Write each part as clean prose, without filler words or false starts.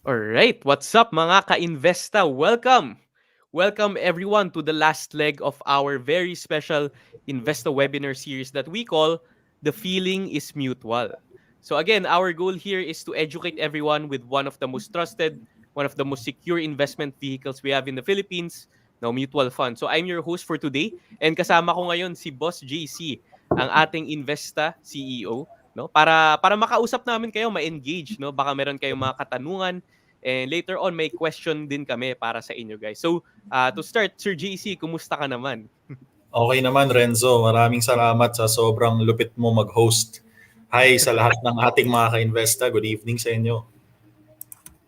Alright, what's up mga ka-investa? Welcome! Welcome everyone to the last leg of our very special Investa webinar series that we call The Feeling is Mutual. So again, our goal here is to educate everyone with one of the most trusted, one of the most secure investment vehicles we have in the Philippines, now mutual fund. So I'm your host for today and kasama ko ngayon si Boss JC, ang ating Investa CEO, no? Para makausap namin kayo, ma-engage, no? Baka meron kayong mga katanungan. And later on, may question din kami para sa inyo guys. So, to start, Sir JC, kumusta ka naman? Okay naman, Renzo. Maraming salamat sa sobrang lupit mo mag-host. Hi sa lahat ng ating mga ka-investa. Good evening sa inyo.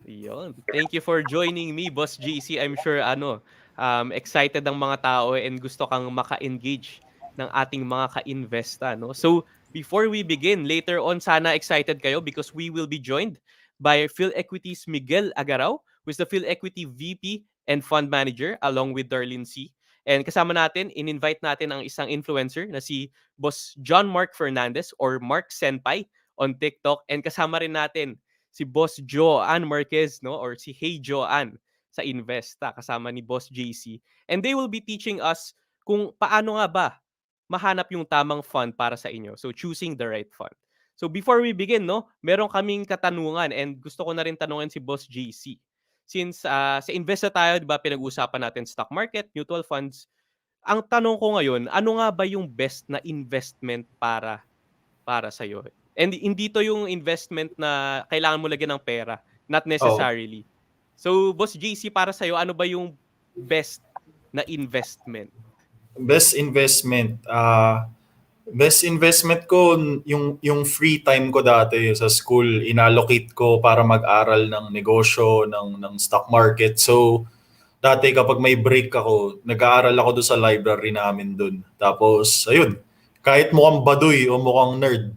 Yun. Thank you for joining me, Boss JC. I'm sure excited ang mga tao and gusto kang maka-engage ng ating mga ka-investa, no? So, before we begin, later on sana excited kayo because we will be joined by PhilEquity's Miguel Aguero, who is the PhilEquity VP and Fund Manager along with Darlene C. And kasama natin, in-invite natin ang isang influencer na si Boss John Mark Fernandez or Mark Senpai on TikTok. And kasama rin natin si Boss Joan Marquez, no, or si Hey Joan sa Investa kasama ni Boss JC. And they will be teaching us kung paano nga ba mahanap yung tamang fund para sa inyo. So choosing the right fund. So before we begin, no, meron kaming katanungan and gusto ko na rin tanungin si Boss JC. Since sa Investa tayo, 'di ba, pinag-uusapan natin stock market, mutual funds. Ang tanong ko ngayon, ano nga ba yung best na investment para sa iyo? And hindi to yung investment na kailangan mo lagyan ng pera, not necessarily. So, Boss JC, para sa iyo, ano ba yung best na investment? Best investment. Best investment ko, yung free time ko dati sa school, inallocate ko para mag-aral ng negosyo, ng stock market. So, dati kapag may break ako, nag-aaral ako doon sa library namin doon. Tapos, ayun, kahit mukhang baduy o mukhang nerd,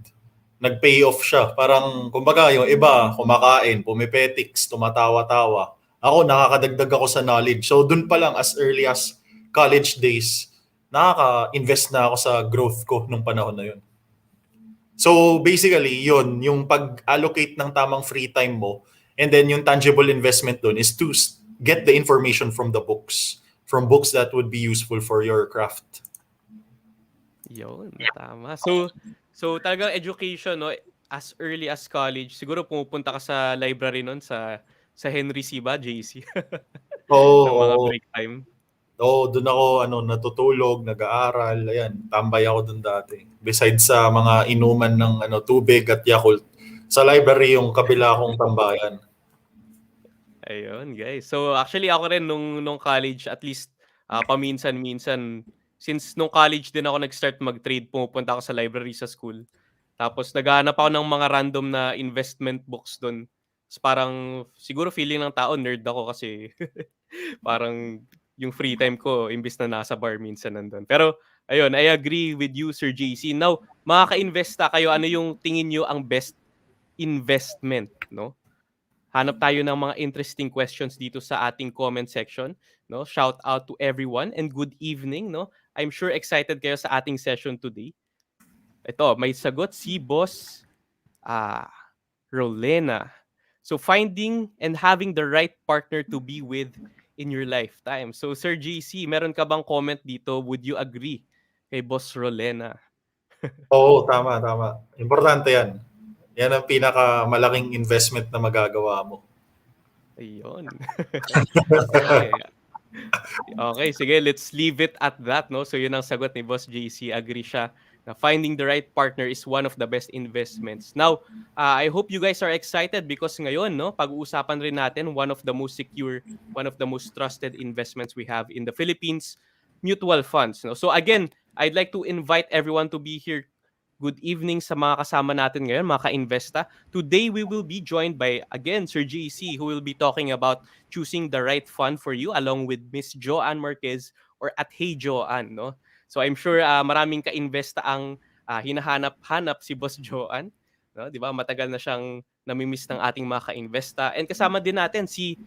nag-pay off siya. Parang, kumbaga, yung iba, kumakain, pumipetics, tumatawa-tawa. Ako, nakakadagdag ako sa knowledge. So, dun pa lang, as early as college days, nakaka-invest na ako sa growth ko nung panahon na yun. So, basically, yun, yung pag-allocate ng tamang free time mo, and then yung tangible investment dun is to get the information from the books, from books that would be useful for your craft. Yun, tama. So talagang education, no, as early as college. Siguro pumupunta ka sa library noon sa Henry C. ba, JC? Ng mga Oo, break time. doon ako natutulog, nag-aaral, ayan, tambay ako doon dati. Besides sa mga inuman ng tubig at Yakult, sa library yung kabila kong tambayan. Ayun, guys. So actually ako rin nung college, at least paminsan-minsan, since nung college din ako nag-start mag-trade, pumupunta ako sa library sa school. Tapos naghahanap ako ng mga random na investment books doon. Parang siguro feeling ng tao nerd ako kasi parang yung free time ko imbis na nasa bar minsan nandun. Pero ayun, I agree with you, Sir JC. Now, mga ka-investa kayo, ano yung tingin nyo ang best investment, no? Hanap tayo ng mga interesting questions dito sa ating comment section, no? Shout out to everyone and good evening, no? I'm sure excited kayo sa ating session today. Ito, may sagot si Boss Rolena. So finding and having the right partner to be with in your lifetime. So Sir JC, meron ka bang comment dito? Would you agree kay Boss Rolena? Oo, tama. Importante yan. Yan ang pinakamalaking investment na magagawa mo. Ayun. Okay. Okay, sige, let's leave it at that, no? So yun ang sagot ni Boss JC. Agree siya na finding the right partner is one of the best investments. Now, I hope you guys are excited because ngayon, no, pag-uusapan rin natin one of the most secure, one of the most trusted investments we have in the Philippines, mutual funds, no? So again, I'd like to invite everyone to be here. Good evening sa mga kasama natin ngayon, mga ka-investa. Today, we will be joined by, again, Sir JC, who will be talking about choosing the right fund for you along with Miss Joan Marquez or at Hey Joan, no? So I'm sure maraming ka-investa ang hinahanap-hanap si Boss Joan. no? 'Di ba? Matagal na siyang namimiss ng ating mga ka-investa. And kasama din natin si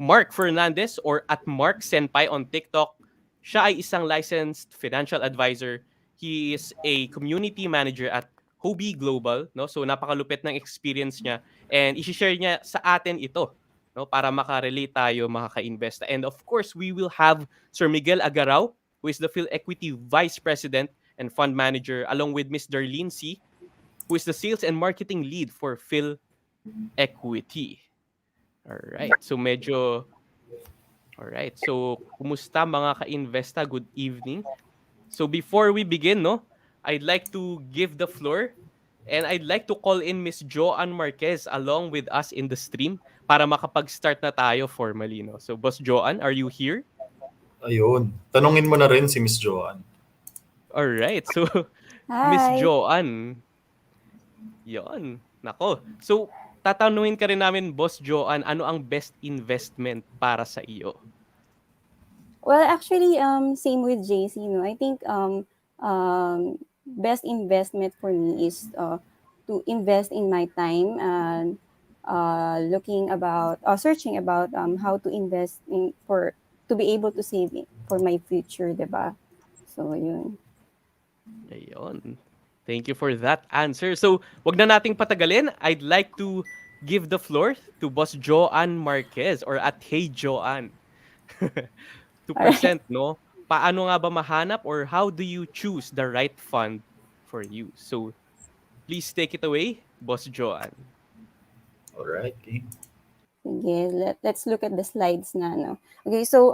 Mark Fernandez or at Mark Senpai on TikTok. Siya ay isang licensed financial advisor. He is a community manager at Hobie Global, no? So napakalupit ng experience niya and i-share niya sa atin ito, no, para maka-relate tayo makaka-invest. And of course, we will have Sir Miguel Aguero, who is the PhilEquity Vice President and Fund Manager, along with Miss Darlene C, who is the Sales and Marketing Lead for PhilEquity. Alright. So, kumusta mga ka-investa? Good evening. So, before we begin, no, I'd like to give the floor and I'd like to call in Miss Joanne Marquez along with us in the stream para makapag-start na tayo formally, no. So, Boss Joanne, are you here? Ayun. Tanungin mo na rin si Miss Joanne. Alright. So, Miss Hi. Joanne, yon. Nako. So, tatanungin ka rin namin, Boss Joanne, ano ang best investment para sa iyo? Well, actually, same with JC, no. I think best investment for me is to invest in my time and searching about how to invest in for to be able to save it for my future, diba? So, yun. Ayun. Thank you for that answer. So, wag na nating patagalin. I'd like to give the floor to Boss Joanne Marquez or at Hey Joanne. To Alright. present, no? Paano nga ba mahanap or how do you choose the right fund for you? So, please take it away, Boss Joanne. Alright. Okay. Sige, let's look at the slides na, no? Okay, so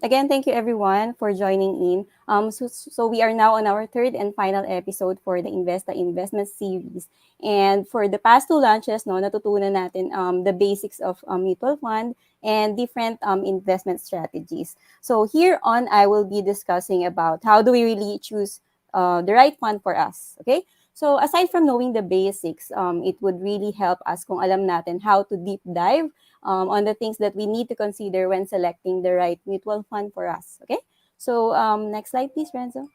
again, thank you everyone for joining in. So we are now on our third and final episode for the Investment series. And for the past two launches, no, natutunan natin the basics of mutual fund and different investment strategies. So here on, I will be discussing about how do we really choose the right fund for us, okay? So aside from knowing the basics, it would really help us kung alam natin how to deep dive on the things that we need to consider when selecting the right mutual fund for us. Okay? So next slide, please, Renzo.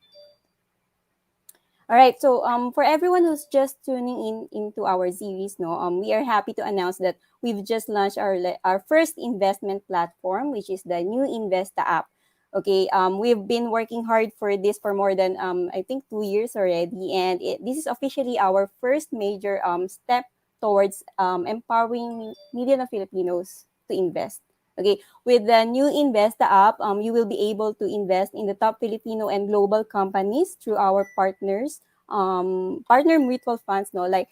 All right. So for everyone who's just tuning in into our series, no, we are happy to announce that we've just launched our first investment platform, which is the new Investa app. Okay, we've been working hard for this for more than, I think, 2 years already. And this is officially our first major step towards empowering millions of Filipinos to invest. Okay, with the new Investa app, you will be able to invest in the top Filipino and global companies through our partner mutual funds, no, like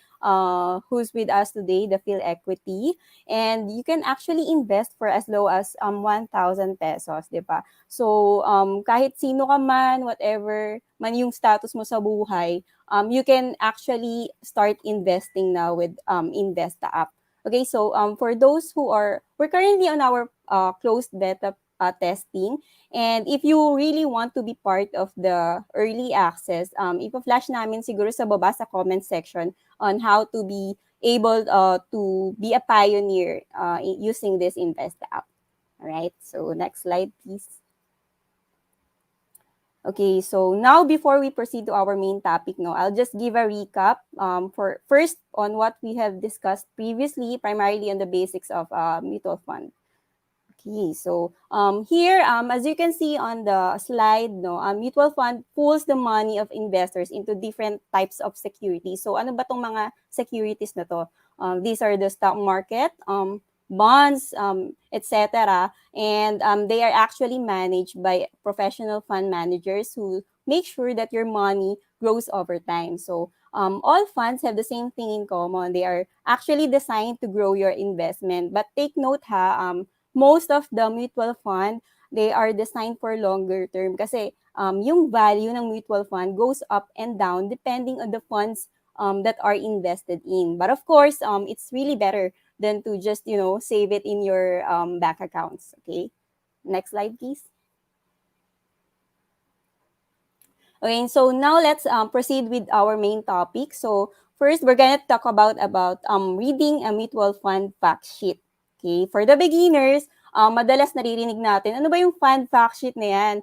who's with us today, the PhilEquity, and you can actually invest for as low as 1,000 pesos, di ba? So kahit sino ka man, whatever man yung status mo sa buhay, you can actually start investing now with Investa app. Okay, so for those we're currently on our closed beta testing. And if you really want to be part of the early access, ipa-flash namin siguro sa baba sa comment section on how to be able to be a pioneer using this Investa app. All right, so next slide, please. Okay, so now before we proceed to our main topic, no, I'll just give a recap for first on what we have discussed previously, primarily on the basics of mutual fund. Okay, so here, as you can see on the slide, no, mutual fund pools the money of investors into different types of securities. So ano ba tong mga securities na to? These are the stock market, bonds, etc. And they are actually managed by professional fund managers who make sure that your money grows over time. So all funds have the same thing in common. They are actually designed to grow your investment. But take note most of the mutual fund, they are designed for longer term kasi yung value ng mutual fund goes up and down depending on the funds that are invested in. But of course, it's really better than to just, save it in your bank accounts. Okay, next slide, please. Okay, so now let's proceed with our main topic. So first, we're gonna talk about reading a mutual fund fact sheet. Okay, for the beginners, madalas naririnig natin, ano ba yung fund fact sheet na yan?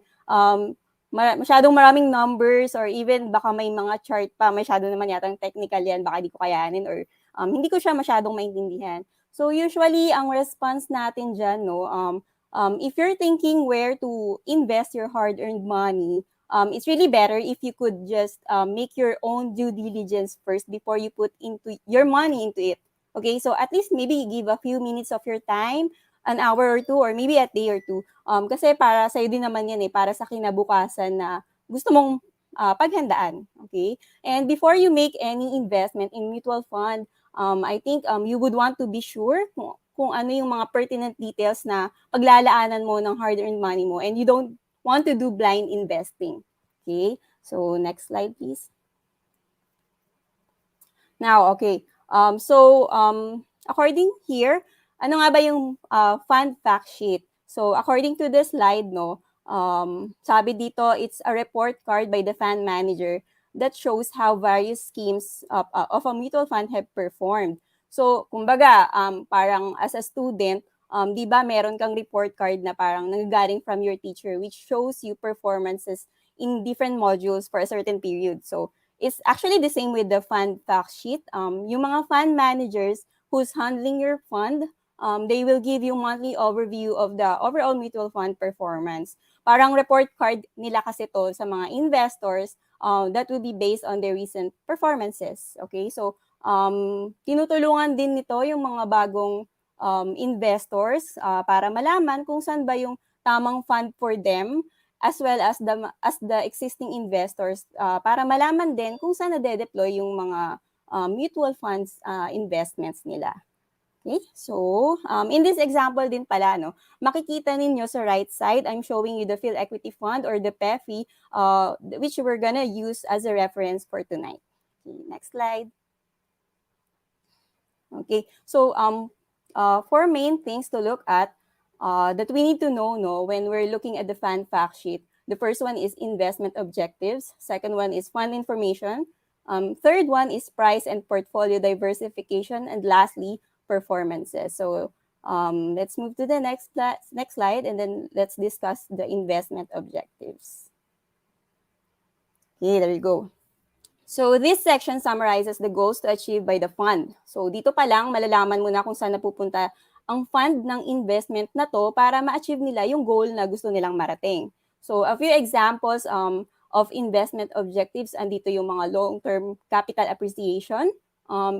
masyadong maraming numbers or even baka may mga chart pa, masyado naman yatang technical yan, baka di ko kayanin or hindi ko siya masyadong maintindihan. So usually, ang response natin dyan, no, if you're thinking where to invest your hard-earned money, it's really better if you could just make your own due diligence first before you put into your money into it. Okay, so at least maybe give a few minutes of your time, an hour or two, or maybe a day or two. Kasi para sa'yo din naman yan para sa kinabukasan na gusto mong paghandaan. Okay? And before you make any investment in mutual fund, I think you would want to be sure kung ano yung mga pertinent details na paglalaanan mo ng hard-earned money mo, and you don't want to do blind investing. Okay? So, next slide, please. Now, okay. According here, ano nga ba yung fund fact sheet? So, according to the slide, no, sabi dito, it's a report card by the fund manager that shows how various schemes of a mutual fund have performed. So, kumbaga, parang as a student, di ba meron kang report card na parang nanggagaling from your teacher which shows you performances in different modules for a certain period. So, it's actually the same with the fund fact sheet. Yung mga fund managers who's handling your fund, they will give you monthly overview of the overall mutual fund performance. Parang report card nila kasi to sa mga investors that will be based on their recent performances. Okay, so tinutulungan din nito yung mga bagong investors para malaman kung saan ba yung tamang fund for them, as well as the existing investors para malaman din kung saan na-deploy yung mga mutual funds investments nila. Okay, so in this example din pala, no, makikita ninyo sa right side, I'm showing you the PhilEquity Fund or the PEFI, which we're gonna use as a reference for tonight. Okay, next slide. Okay, so four main things to look at that we need to know, when we're looking at the fund fact sheet. The first one is investment objectives. Second one is fund information. Third one is price and portfolio diversification. And lastly, performances. So let's move to the next slide, and then let's discuss the investment objectives. Okay, there you go. So this section summarizes the goals to achieve by the fund. So dito pa lang, malalaman mo na kung saan napupunta ang fund ng investment na to para ma-achieve nila yung goal na gusto nilang marating. So a few examples of investment objectives, andito yung mga long-term capital appreciation,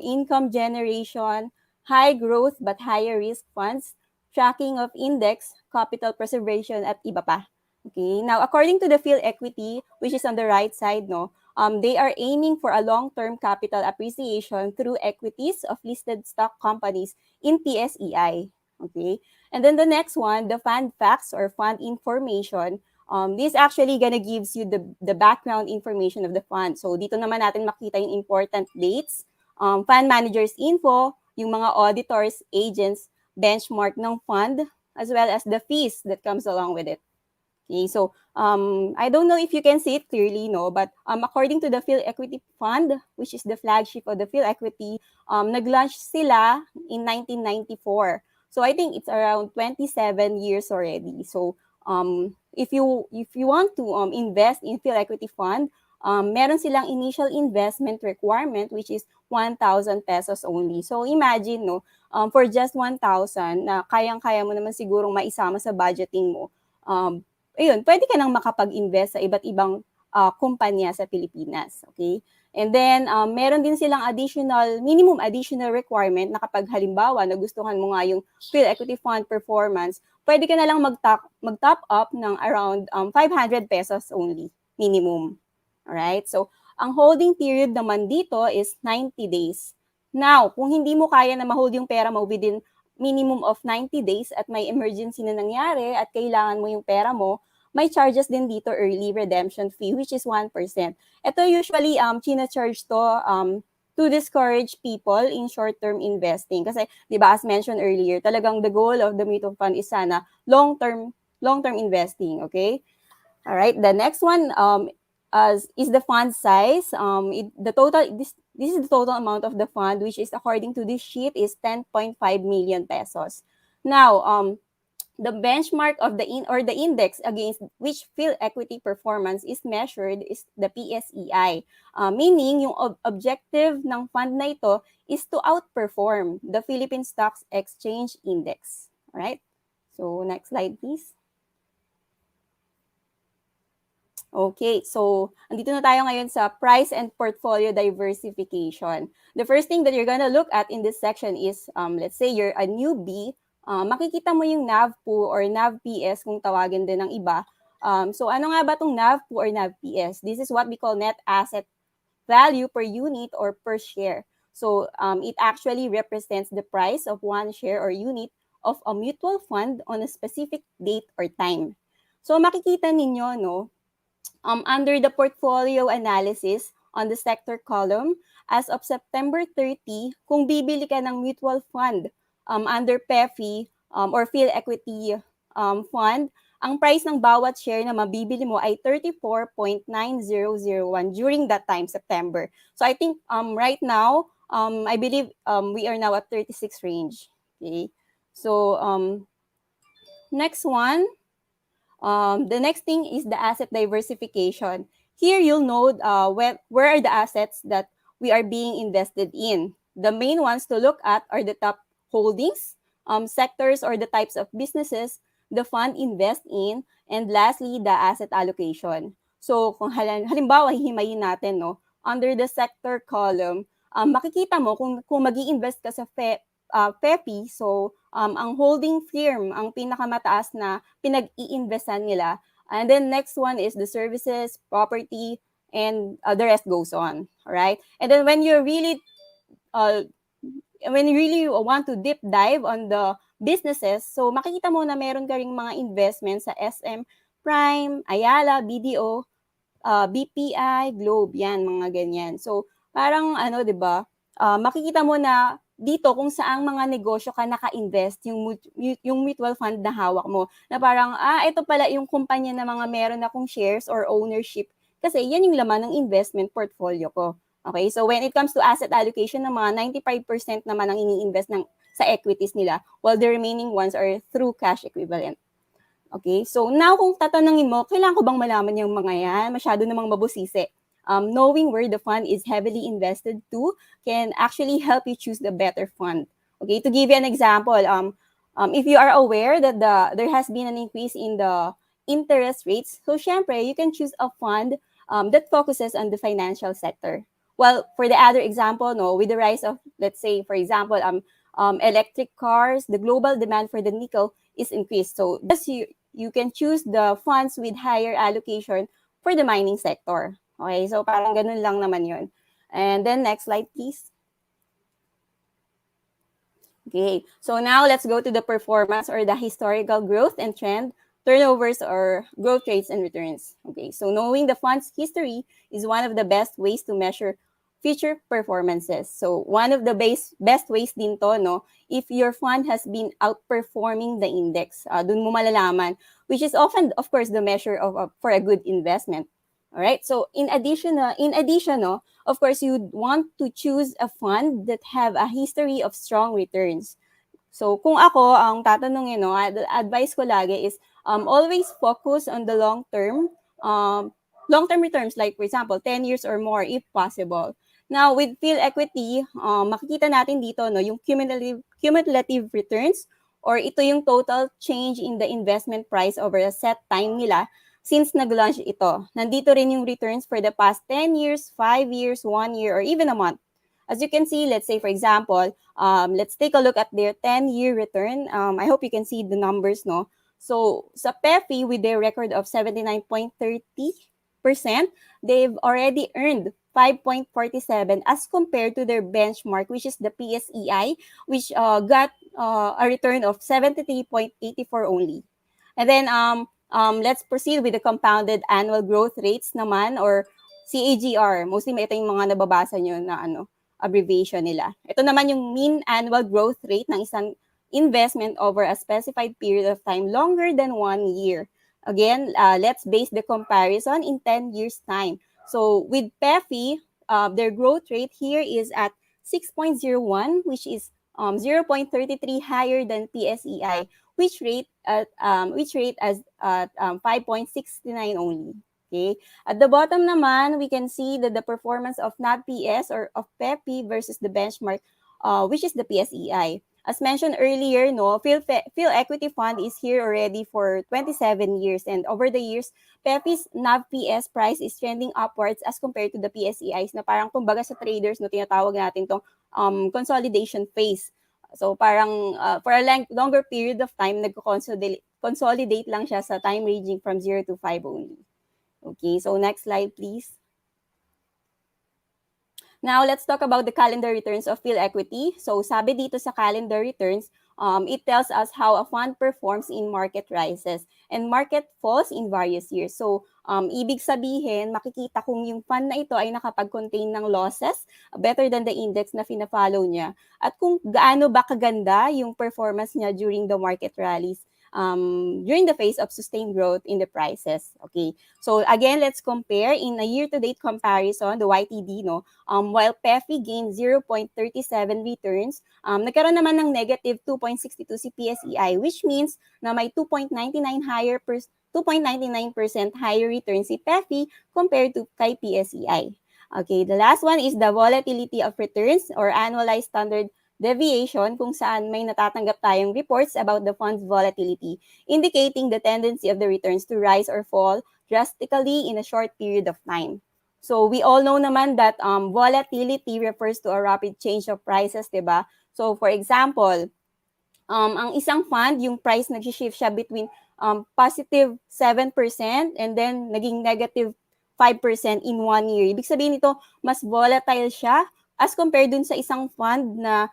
income generation, high growth but higher risk funds, tracking of index, capital preservation, at iba pa. Okay, now according to the PhilEquity, which is on the right side, they are aiming for a long-term capital appreciation through equities of listed stock companies in TSEI. Okay, and then the next one, the fund facts or fund information. This actually gonna gives you the background information of the fund. So dito naman natin makita yung important dates, fund managers info, yung mga auditors, agents, benchmark ng fund, as well as the fees that comes along with it. Okay, so I don't know if you can see it clearly, but according to the PhilEquity Fund, which is the flagship of the PhilEquity, nag-launch sila in 1994. So I think it's around 27 years already. So if you want to invest in PhilEquity Fund, meron silang initial investment requirement which is 1,000 pesos only. So imagine, for just 1,000 na kayang-kaya mo naman sigurong maisama sa budgeting mo, ayun, pwede ka nang makapag-invest sa iba't ibang kumpanya sa Pilipinas. Okay? And then, meron din silang minimum additional requirement na kapag halimbawa nagustuhan mo nga yung PhilEquity Fund performance, pwede ka na lang mag-top up ng around 500 pesos only, minimum. Alright? So, ang holding period naman dito is 90 days. Now, kung hindi mo kaya na ma-hold yung pera mo within minimum of 90 days at may emergency na nangyari at kailangan mo yung pera mo, may charges din dito, early redemption fee, which is 1%. Ito usually, china-charge to discourage people in short-term investing. Kasi, di ba, as mentioned earlier, talagang the goal of the mutual fund is sana long-term investing, okay? All right, the next one is the fund size. This is the total amount of the fund, which is according to this sheet is 10.5 million pesos. Now, the benchmark of the index against which PhilEquity performance is measured is the PSEI. Meaning, yung objective ng fund na ito is to outperform the Philippine Stocks Exchange Index. Alright? So, next slide please. Okay, so andito na tayo ngayon sa price and portfolio diversification. The first thing that you're gonna look at in this section is, let's say you're a newbie, makikita mo yung NAVPO or NAVPS kung tawagin din ng iba. So ano nga ba itong NAVPO or NAVPS? This is what we call net asset value per unit or per share. So it actually represents the price of one share or unit of a mutual fund on a specific date or time. So makikita ninyo, no, under the portfolio analysis on the sector column, as of September 30, kung bibili ka ng mutual fund under PEFI or PhilEquity fund, ang price ng bawat share na mabibili mo ay 34.9001 during that time, September. So I think right now, I believe we are now at 36 range. Okay. So next one. The next thing is the asset diversification. Here you'll know where are the assets that we are being invested in. The main ones to look at are the top holdings, sectors or the types of businesses the fund invest in, and lastly, the asset allocation. So kung halimbawa hihimayin natin, no, under the sector column, makikita mo kung mag-i-invest ka sa PEPI, so ang holding firm, ang pinakamataas na pinag-i-investan nila. And then next one is the services, property, and the rest goes on. Alright? And then when you really want to deep dive on the businesses, so makikita mo na meron ka ring mga investments sa SM Prime, Ayala, BDO, BPI, Globe, yan, mga ganyan. So parang ano, 'di ba? Makikita mo na dito kung saang mga negosyo ka naka-invest, yung mutual fund na hawak mo, na parang, ito pala yung kumpanya na mga meron akong shares or ownership, kasi yan yung laman ng investment portfolio ko. Okay, so when it comes to asset allocation, ng mga 95% naman ang ini-invest sa equities nila, while the remaining ones are through cash equivalent. Okay, so now kung tatanungin mo, kailangan ko bang malaman yung mga yan? Masyado namang mabusisi. Knowing where the fund is heavily invested to can actually help you choose the better fund. Okay, to give you an example, if you are aware that there has been an increase in the interest rates, so syempre, you can choose a fund that focuses on the financial sector. Well, for the other example, no, with the rise of, let's say, for example, electric cars, the global demand for the nickel is increased. So thus you can choose the funds with higher allocation for the mining sector. Okay, so parang ganun lang naman yun. And then next slide, please. Okay, so now let's go to the performance or the historical growth and trend, turnovers or growth rates and returns. Okay, so knowing the fund's history is one of the best ways to measure future performances. So one of the best ways din to, no, if your fund has been outperforming the index, dun mo malalaman, which is often, of course, the measure of for a good investment. All right. So in addition, no, of course, you'd want to choose a fund that have a history of strong returns. So kung ako, ang tatanungin, no, advice ko lagi is always focus on the long-term returns, like for example, 10 years or more if possible. Now, with PhilEquity, makikita natin dito, no, yung cumulative returns, or ito yung total change in the investment price over a set time nila since nag-launch ito. Nandito rin yung returns for the past 10 years, 5 years, 1 year, or even a month. As you can see, let's say, for example, let's take a look at their 10-year return. I hope you can see the numbers, no? So, sa PEFI, with their record of 79.30%, they've already earned 5.47 as compared to their benchmark, which is the PSEI, which got a return of 73.84 only. And then, let's proceed with the compounded annual growth rates naman, or CAGR. Mostly ito yung mga nababasa nyo na abbreviation nila. Ito naman yung mean annual growth rate ng isang investment over a specified period of time longer than 1 year. Again, let's base the comparison in 10 years' time. So with PEFI, their growth rate here is at 6.01, which is 0.33 higher than PSEI, which rate as 5.69 only. Okay. At the bottom naman, we can see that the performance of NAV-PS or of PEPI versus the benchmark, which is the PSEI. As mentioned earlier, PhilEquity Fund is here already for 27 years, and over the years, PEPI's NAV-PS price is trending upwards as compared to the PSEIs na parang kumbaga sa traders, tinatawag natin itong consolidation phase. So parang for a longer period of time, nag-consolidate lang siya sa time ranging from 0 to 5 only. Okay, so next slide, please. Now, let's talk about the calendar returns of PhilEquity. So, sabi dito sa calendar returns, it tells us how a fund performs in market rises and market falls in various years. So, ibig sabihin, makikita kung yung fund na ito ay nakapag-contain ng losses better than the index na fina-follow niya. At kung gaano ba kaganda yung performance niya during the market rallies. During the phase of sustained growth in the prices. Okay, so again, let's compare in a year-to-date comparison, the YTD, while PEFI gained 0.37 returns, nagkaroon naman ng negative 2.62 si PSEI, which means na may 2.99% higher return si PEFI compared to kay PSEI. Okay, the last one is the volatility of returns or annualized standard deviation, kung saan may natatanggap tayong reports about the fund's volatility, indicating the tendency of the returns to rise or fall drastically in a short period of time. So we all know naman that volatility refers to a rapid change of prices, diba? So for example, ang isang fund, yung price nag-shift siya between positive 7% and then naging negative 5% in 1 year. Ibig sabihin nito, mas volatile siya as compared dun sa isang fund na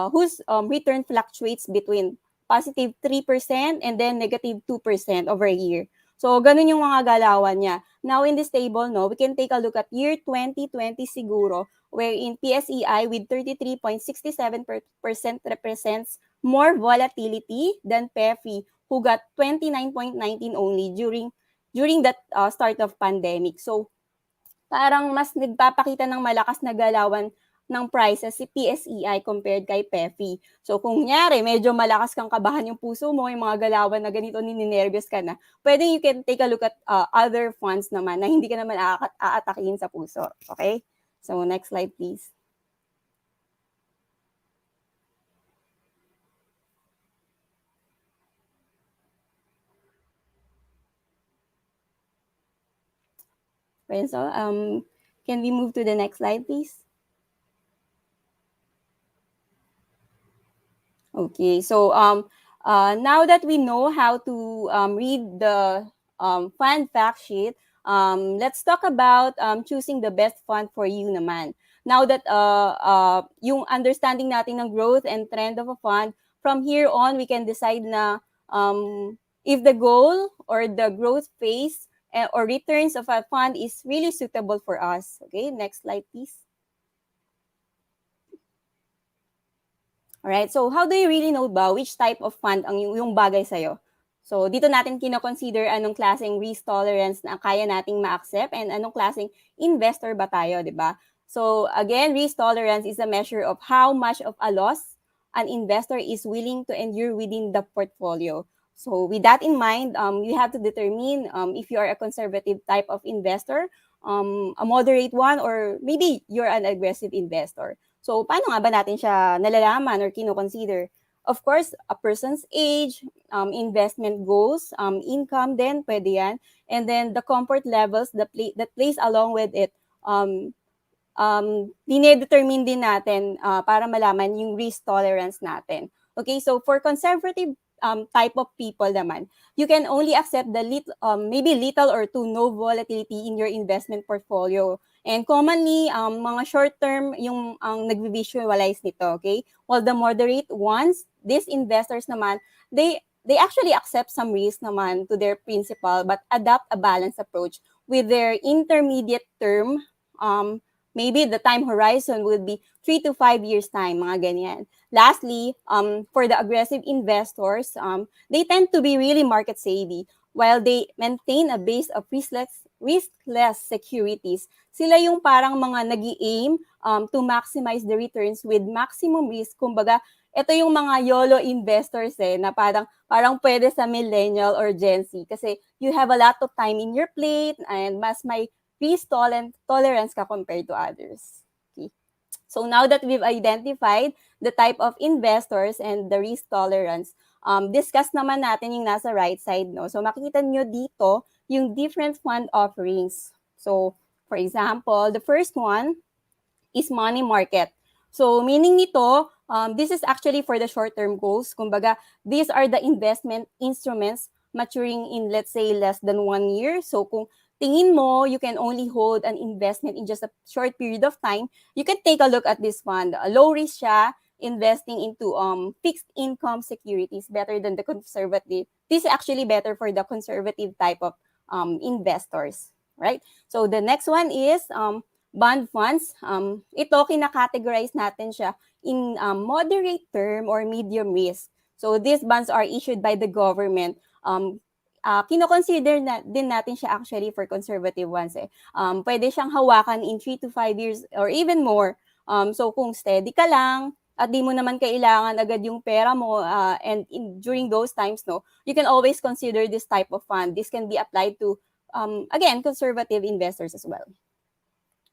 whose return fluctuates between positive 3% and then negative 2% over a year. So, ganun yung mga galawan niya. Now, in this table, we can take a look at year 2020 siguro, wherein PSEI with 33.67% represents more volatility than PEFI, who got 29.19 only during that start of pandemic. So, parang mas nagpapakita ng malakas na galawan ng prices si PSEI compared kay PEFI. So kung nyari, medyo malakas kang kabahan yung puso mo, yung mga galawan na ganito, nininervyos ka na, pwede you can take a look at other funds naman na hindi ka naman aatakihin sa puso. Okay? So next slide, please. Renzo, can we move to the next slide, please? Okay, so now that we know how to read the fund fact sheet, let's talk about choosing the best fund for you naman. Now that yung understanding natin ng growth and trend of a fund, from here on, we can decide na if the goal or the growth phase or returns of a fund is really suitable for us. Okay, next slide, please. Alright, so how do you really know ba which type of fund ang yung bagay sa'yo? So dito natin kino-consider anong klaseng risk tolerance na kaya nating ma-accept and anong klaseng investor ba tayo, di ba? So again, risk tolerance is a measure of how much of a loss an investor is willing to endure within the portfolio. So with that in mind, you have to determine if you are a conservative type of investor, a moderate one, or maybe you're an aggressive investor. So, paano nga ba natin siya nalalaman or kino-consider? Of course, a person's age, investment goals, income din, pwede yan. And then the comfort levels that plays along with it. Dinedetermine din natin para malaman yung risk tolerance natin. Okay, so for conservative type of people naman, you can only accept the maybe little or to no volatility in your investment portfolio. And commonly, mga short-term yung nag-visualize nito, okay? While the moderate ones, these investors naman, they actually accept some risk naman to their principal but adopt a balanced approach with their intermediate term. Maybe the time horizon would be 3 to 5 years time, mga ganyan. Lastly, for the aggressive investors, they tend to be really market savvy while they maintain a base of riskless securities. Sila yung parang mga nag-i-aim to maximize the returns with maximum risk. Kumbaga, ito yung mga YOLO investors na parang pwede sa millennial or Gen Z kasi you have a lot of time in your plate and mas may risk tolerance ka compared to others. Okay. So now that we've identified the type of investors and the risk tolerance, discuss naman natin yung nasa right side. No? So makikita nyo dito yung different fund offerings. So for example, the first one is money market. So meaning nito, this is actually for the short-term goals. Kumbaga, these are the investment instruments maturing in, let's say, less than 1 year. So kung tingin mo, you can only hold an investment in just a short period of time, you can take a look at this fund. Low risk siya, investing into fixed income securities better than the conservative. This is actually better for the conservative type of investors, right? So the next one is bond funds. Ito, kinakategorize natin siya in moderate term or medium risk. So these bonds are issued by the government. Kino-consider din natin siya actually for conservative ones. Pwede siyang hawakan in 3 to 5 years or even more. So kung steady ka lang, at di mo naman kailangan agad yung pera mo and during those times, no, you can always consider this type of fund. This can be applied to, again, conservative investors as well.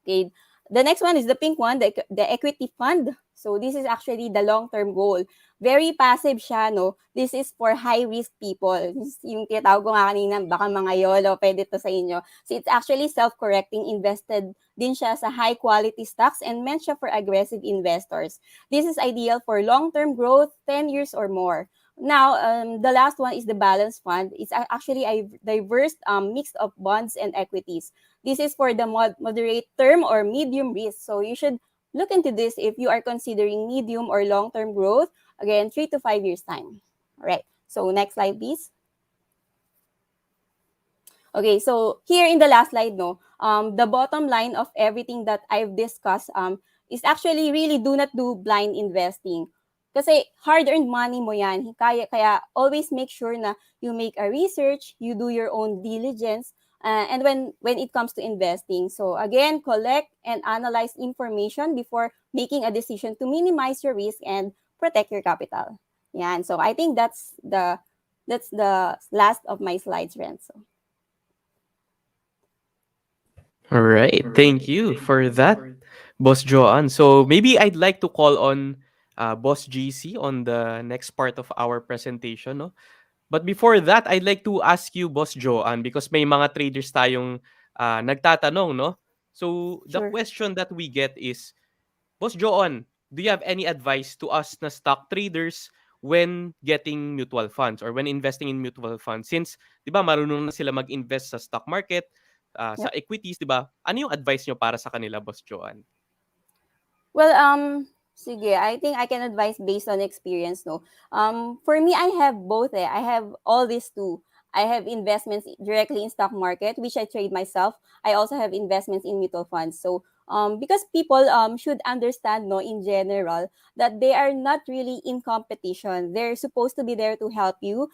Okay. The next one is the pink one, the equity fund. So this is actually the long-term goal. Very passive siya, no? This is for high-risk people. Yung tinatawag ko nga kanina, baka mga YOLO, pwede to sa inyo. So it's actually self-correcting, invested din siya sa high-quality stocks and meant siya for aggressive investors. This is ideal for long-term growth, 10 years or more. Now, the last one is the balance fund. It's actually a diverse mix of bonds and equities. This is for the moderate term or medium risk. So you should look into this if you are considering medium or long-term growth. Again, 3 to 5 years time. All right. So next slide, please. Okay, so here in the last slide, no, the bottom line of everything that I've discussed is actually really do not do blind investing. Kasi hard-earned money mo yan. Kaya always make sure na you make a research, you do your own diligence, and when it comes to investing. So again, collect and analyze information before making a decision to minimize your risk and protect your capital. Yan. So I think that's the last of my slides, Renzo. All right. Thank you for that, Boss Joanne. So maybe I'd like to call on Boss GC on the next part of our presentation. No? But before that, I'd like to ask you, Boss Joanne, because may mga traders tayong nagtatanong, no? So the Sure. question that we get is, Boss Joanne, do you have any advice to us na stock traders when getting mutual funds or when investing in mutual funds? Since, di ba, marunong na sila mag-invest sa stock market, sa equities, di ba? Ano yung advice nyo para sa kanila, Boss Joanne? Well, sige, I think I can advise based on experience, no. For me, I have both. I have all these two. I have investments directly in stock market, which I trade myself. I also have investments in mutual funds. So, because people should understand, no, in general, that they are not really in competition. They're supposed to be there to help you.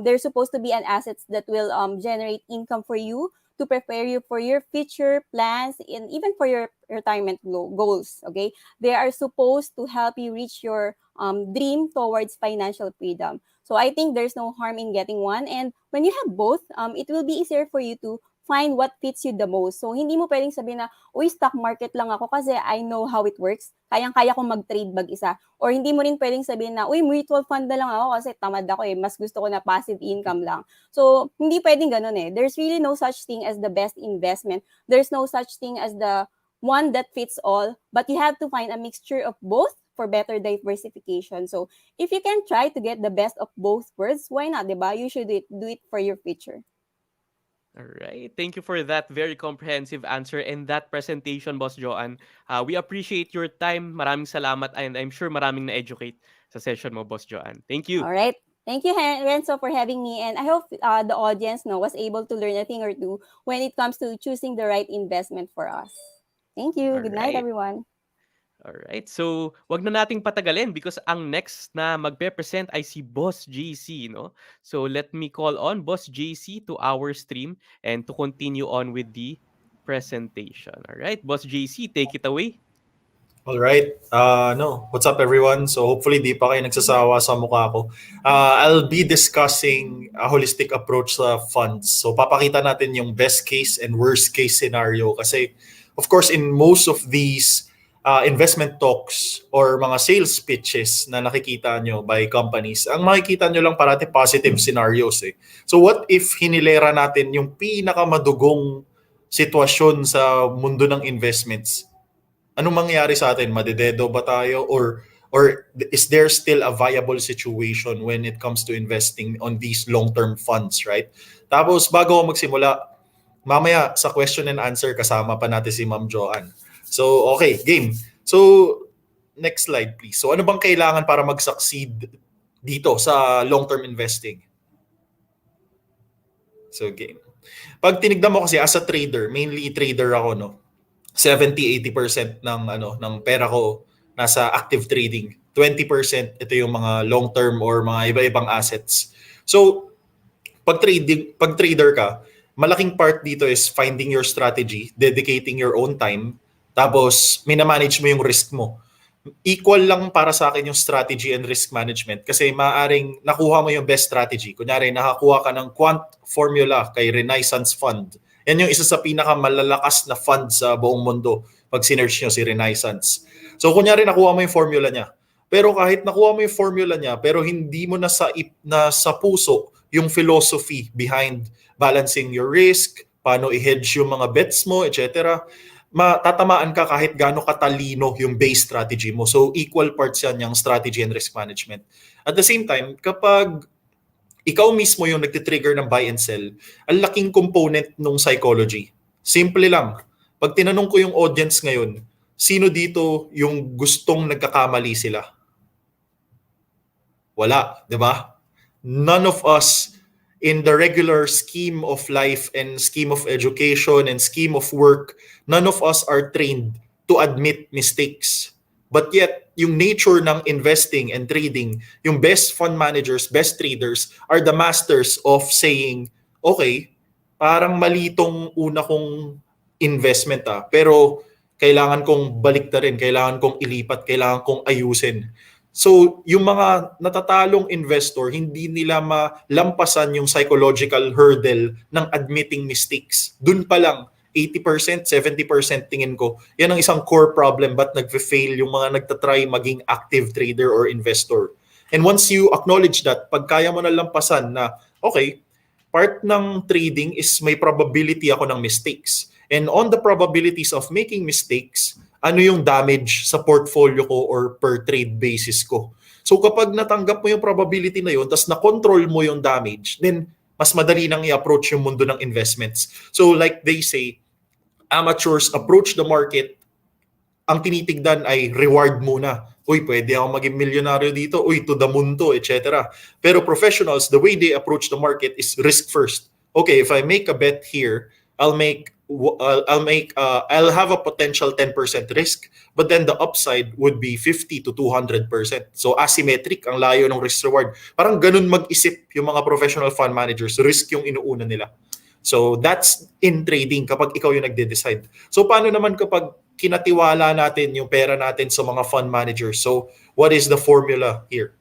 They're supposed to be an assets that will generate income for you, to prepare you for your future plans and even for your retirement goals. Okay, they are supposed to help you reach your dream towards financial freedom. So I think there's no harm in getting one, and when you have both, it will be easier for you to find what fits you the most. So hindi mo pwedeng sabihin na, uy, stock market lang ako kasi I know how it works. Kayang-kaya kong mag-trade mag-isa. Or hindi mo rin pwedeng sabihin na, uy, mutual fund na lang ako kasi tamad ako mas gusto ko na passive income lang. So, hindi pwedeng ganun There's really no such thing as the best investment. There's no such thing as the one that fits all. But you have to find a mixture of both for better diversification. So, if you can try to get the best of both worlds, why not, diba? You should do it for your future. All right. Thank you for that very comprehensive answer and that presentation, Boss Joanne. We appreciate your time. Maraming salamat and I'm sure maraming na-educate sa session mo, Boss Joanne. Thank you. All right. Thank you, Renzo, for having me. And I hope the audience was able to learn a thing or two when it comes to choosing the right investment for us. Thank you. All Good night, right. everyone. Alright, so wag na nating patagalin because ang next na magpe-present ay si Boss JC, no? So let me call on Boss JC to our stream and to continue on with the presentation. Alright, Boss JC, take it away. All right. No. What's up, everyone? So hopefully di pa kayo nagsasawa sa mukha ko. I'll be discussing a holistic approach sa funds. So papakita natin yung best case and worst case scenario kasi of course in most of these investment talks or mga sales pitches na nakikita nyo by companies, ang makikita nyo lang parati positive scenarios eh. So what if hinilera natin yung pinakamadugong sitwasyon sa mundo ng investments? Anong mangyayari sa atin? Madededo ba tayo? Or is there still a viable situation when it comes to investing on these long-term funds, right? Tapos bago ako magsimula, mamaya sa question and answer kasama pa natin si Ma'am Joanne. So, okay, game. So, next slide please. So, ano bang kailangan para mag-succeed dito sa long-term investing? So, game. Pag tinignan mo kasi as a trader, mainly trader ako, no? 70-80% ng pera ko nasa active trading. 20% ito yung mga long-term or mga iba-ibang assets. So, pag trader ka, malaking part dito is finding your strategy, dedicating your own time, tapos minamanage mo yung risk mo. Equal lang para sa akin yung strategy and risk management kasi maaring nakuha mo yung best strategy. Kunyari, nakakuha ka ng quant formula kay Renaissance Fund. Yan yung isa sa pinakamalalakas na fund sa buong mundo pag sinearch nyo si Renaissance. So kunyari nakuha mo yung formula niya. Pero kahit nakuha mo yung formula niya, pero hindi mo na sa puso yung philosophy behind balancing your risk, paano i-hedge yung mga bets mo, etc., matatamaan ka kahit gaano katalino yung base strategy mo. So equal parts yan yung strategy and risk management. At the same time, kapag ikaw mismo yung nagtitrigger ng buy and sell, ang laking component ng psychology. Simple lang. Pag tinanong ko yung audience ngayon, sino dito yung gustong nagkakamali sila? Wala, di ba? None of us in the regular scheme of life and scheme of education and scheme of work, none of us are trained to admit mistakes. But yet, yung nature ng investing and trading, yung best fund managers, best traders are the masters of saying, okay, parang mali tong una kong investment pero kailangan kong baliktarin, kailangan kong ilipat, kailangan kong ayusin. So, yung mga natatalong investor, hindi nila malampasan yung psychological hurdle ng admitting mistakes. Dun pa lang, 80%, 70% tingin ko, yan ang isang core problem ba't nagfe-fail yung mga nagtatry maging active trader or investor. And once you acknowledge that, pag kaya mo na lampasan na, okay, part ng trading is may probability ako ng mistakes. And on the probabilities of making mistakes, ano yung damage sa portfolio ko or per trade basis ko. So kapag natanggap mo yung probability na yun, tapos na-control mo yung damage, then mas madali nang i-approach yung mundo ng investments. So like they say, amateurs approach the market, ang tinitignan ay reward muna. Uy, pwede ako maging milyonaryo dito. Uy, to the moon to, etc. Pero professionals, the way they approach the market is risk first. Okay, if I make a bet here, I'll have a potential 10% risk, but then the upside would be 50 to 200%. So asymmetric ang layo ng risk reward. Parang ganun mag-isip yung mga professional fund managers, risk yung inuuna nila. So that's in trading kapag ikaw yung nagde-decide. So paano naman kapag kinatiwala natin yung pera natin sa mga fund managers? So what is the formula here?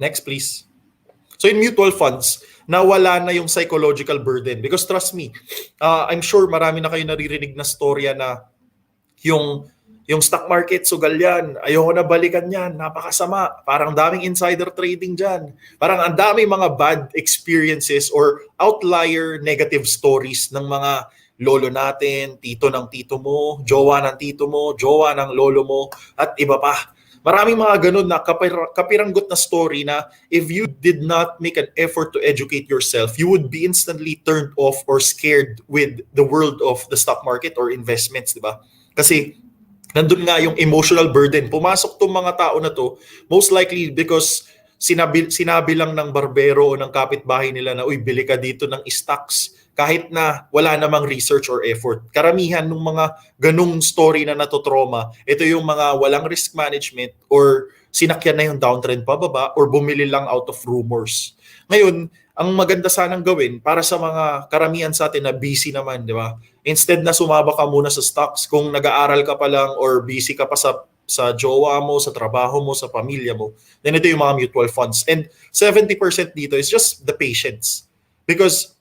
Next, please. So in mutual funds, nawala na yung psychological burden. Because trust me, I'm sure marami na kayo naririnig na storya na yung stock market, sugal yan. Ayoko na balikan yan. Napakasama. Parang daming insider trading dyan. Parang ang daming mga bad experiences or outlier negative stories ng mga lolo natin, tito ng tito mo, jowa ng tito mo, jowa ng lolo mo, at iba pa. Maraming mga ganun na kapiranggot na story na if you did not make an effort to educate yourself, you would be instantly turned off or scared with the world of the stock market or investments, di ba? Kasi nandun nga yung emotional burden. Pumasok tong mga tao na to, most likely because sinabi lang ng barbero o ng kapitbahay nila na, uy, bili ka dito ng stocks. kahit na wala namang research or effort. Karamihan ng mga ganung story na natutroma, ito yung mga walang risk management or sinakyan na yung downtrend pababa or bumili lang out of rumors. Ngayon, ang maganda sanang gawin para sa mga karamihan sa atin na busy naman, di ba? Instead na sumaba ka muna sa stocks, kung nag-aaral ka pa lang or busy ka pa sa jowa mo, sa trabaho mo, sa pamilya mo, then ito yung mga mutual funds. And 70% dito is just the patience. Because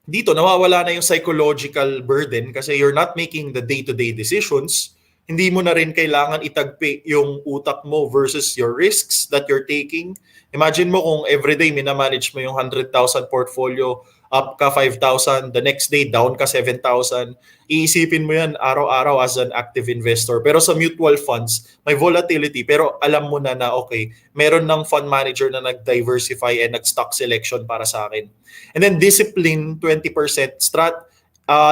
dito nawawala na yung psychological burden kasi you're not making the day-to-day decisions. Hindi mo na rin kailangan itagpi yung utak mo versus your risks that you're taking. Imagine mo kung everyday minamanage mo yung 100,000 portfolio, up ka 5,000, the next day down ka 7,000. Iisipin mo yan araw-araw as an active investor. Pero sa mutual funds, may volatility pero alam mo na okay, meron ng fund manager na nag-diversify and nag-stock selection para sa akin. And then discipline, 20%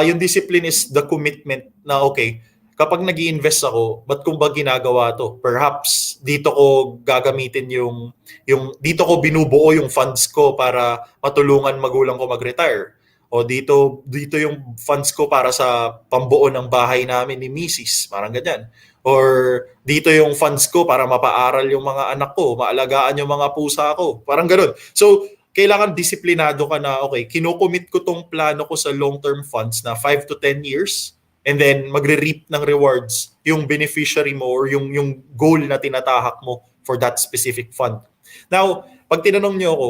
yung discipline is the commitment na okay, kapag nag-i-invest ako, ba't kung ba ginagawa to? Perhaps dito ko gagamitin yung dito ko binubuo yung funds ko para matulungan magulang ko mag-retire. O dito yung funds ko para sa pambuo ng bahay namin ni Mrs. Parang ganyan. Or dito yung funds ko para mapaaral yung mga anak ko, maalagaan yung mga pusa ko. Parang ganoon. So, kailangan disiplinado ka na, okay, kinocommit ko tong plano ko sa long-term funds na 5 to 10 years and then magre-reap ng rewards yung beneficiary mo or yung goal na tinatahak mo for that specific fund. Now, pag tinanong niyo ako,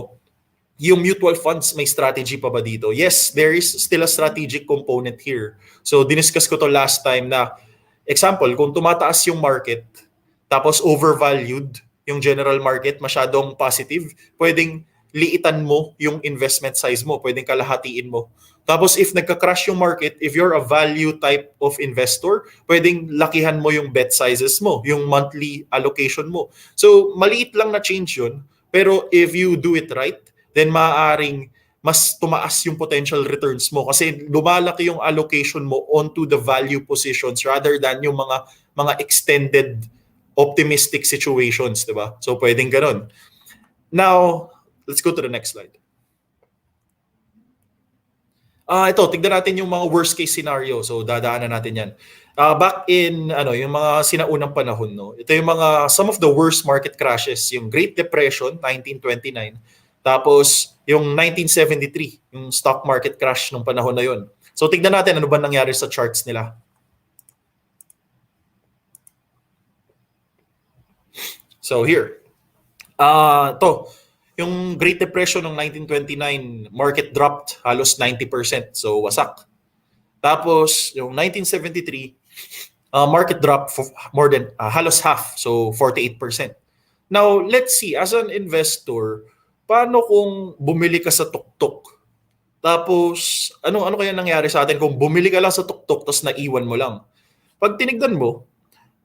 yung mutual funds, may strategy pa ba dito? Yes, there is still a strategic component here. So, diniscuss ko to last time na, example, kung tumataas yung market, tapos overvalued yung general market, masyadong positive, pwedeng liitan mo yung investment size mo, pwedeng kalahatiin mo. Tapos if nagka-crash yung market, if you're a value type of investor, pwedeng lakihan mo yung bet sizes mo, yung monthly allocation mo. So maliit lang na change yun, pero if you do it right, then maaaring mas tumaas yung potential returns mo kasi lumalaki yung allocation mo onto the value positions rather than yung mga extended optimistic situations, di ba? So pwedeng ganun. Now, let's go to the next slide. Ito, tignan natin yung mga worst case scenario. So, dadaanan natin yan. Back in, yung mga sinaunang panahon, no? Ito yung some of the worst market crashes. Yung Great Depression, 1929. Tapos, yung 1973, yung stock market crash nung panahon na yun. So, tignan natin ano ba nangyari sa charts nila. So, here. Ito. Yung Great Depression ng 1929, market dropped halos 90%. So, wasak. Tapos, yung 1973, market dropped more than halos half. So, 48%. Now, let's see. As an investor, paano kung bumili ka sa tuktok? Tapos, ano kaya nangyari sa atin kung bumili ka lang sa tuktok tapos naiwan mo lang? Pag tinignan mo,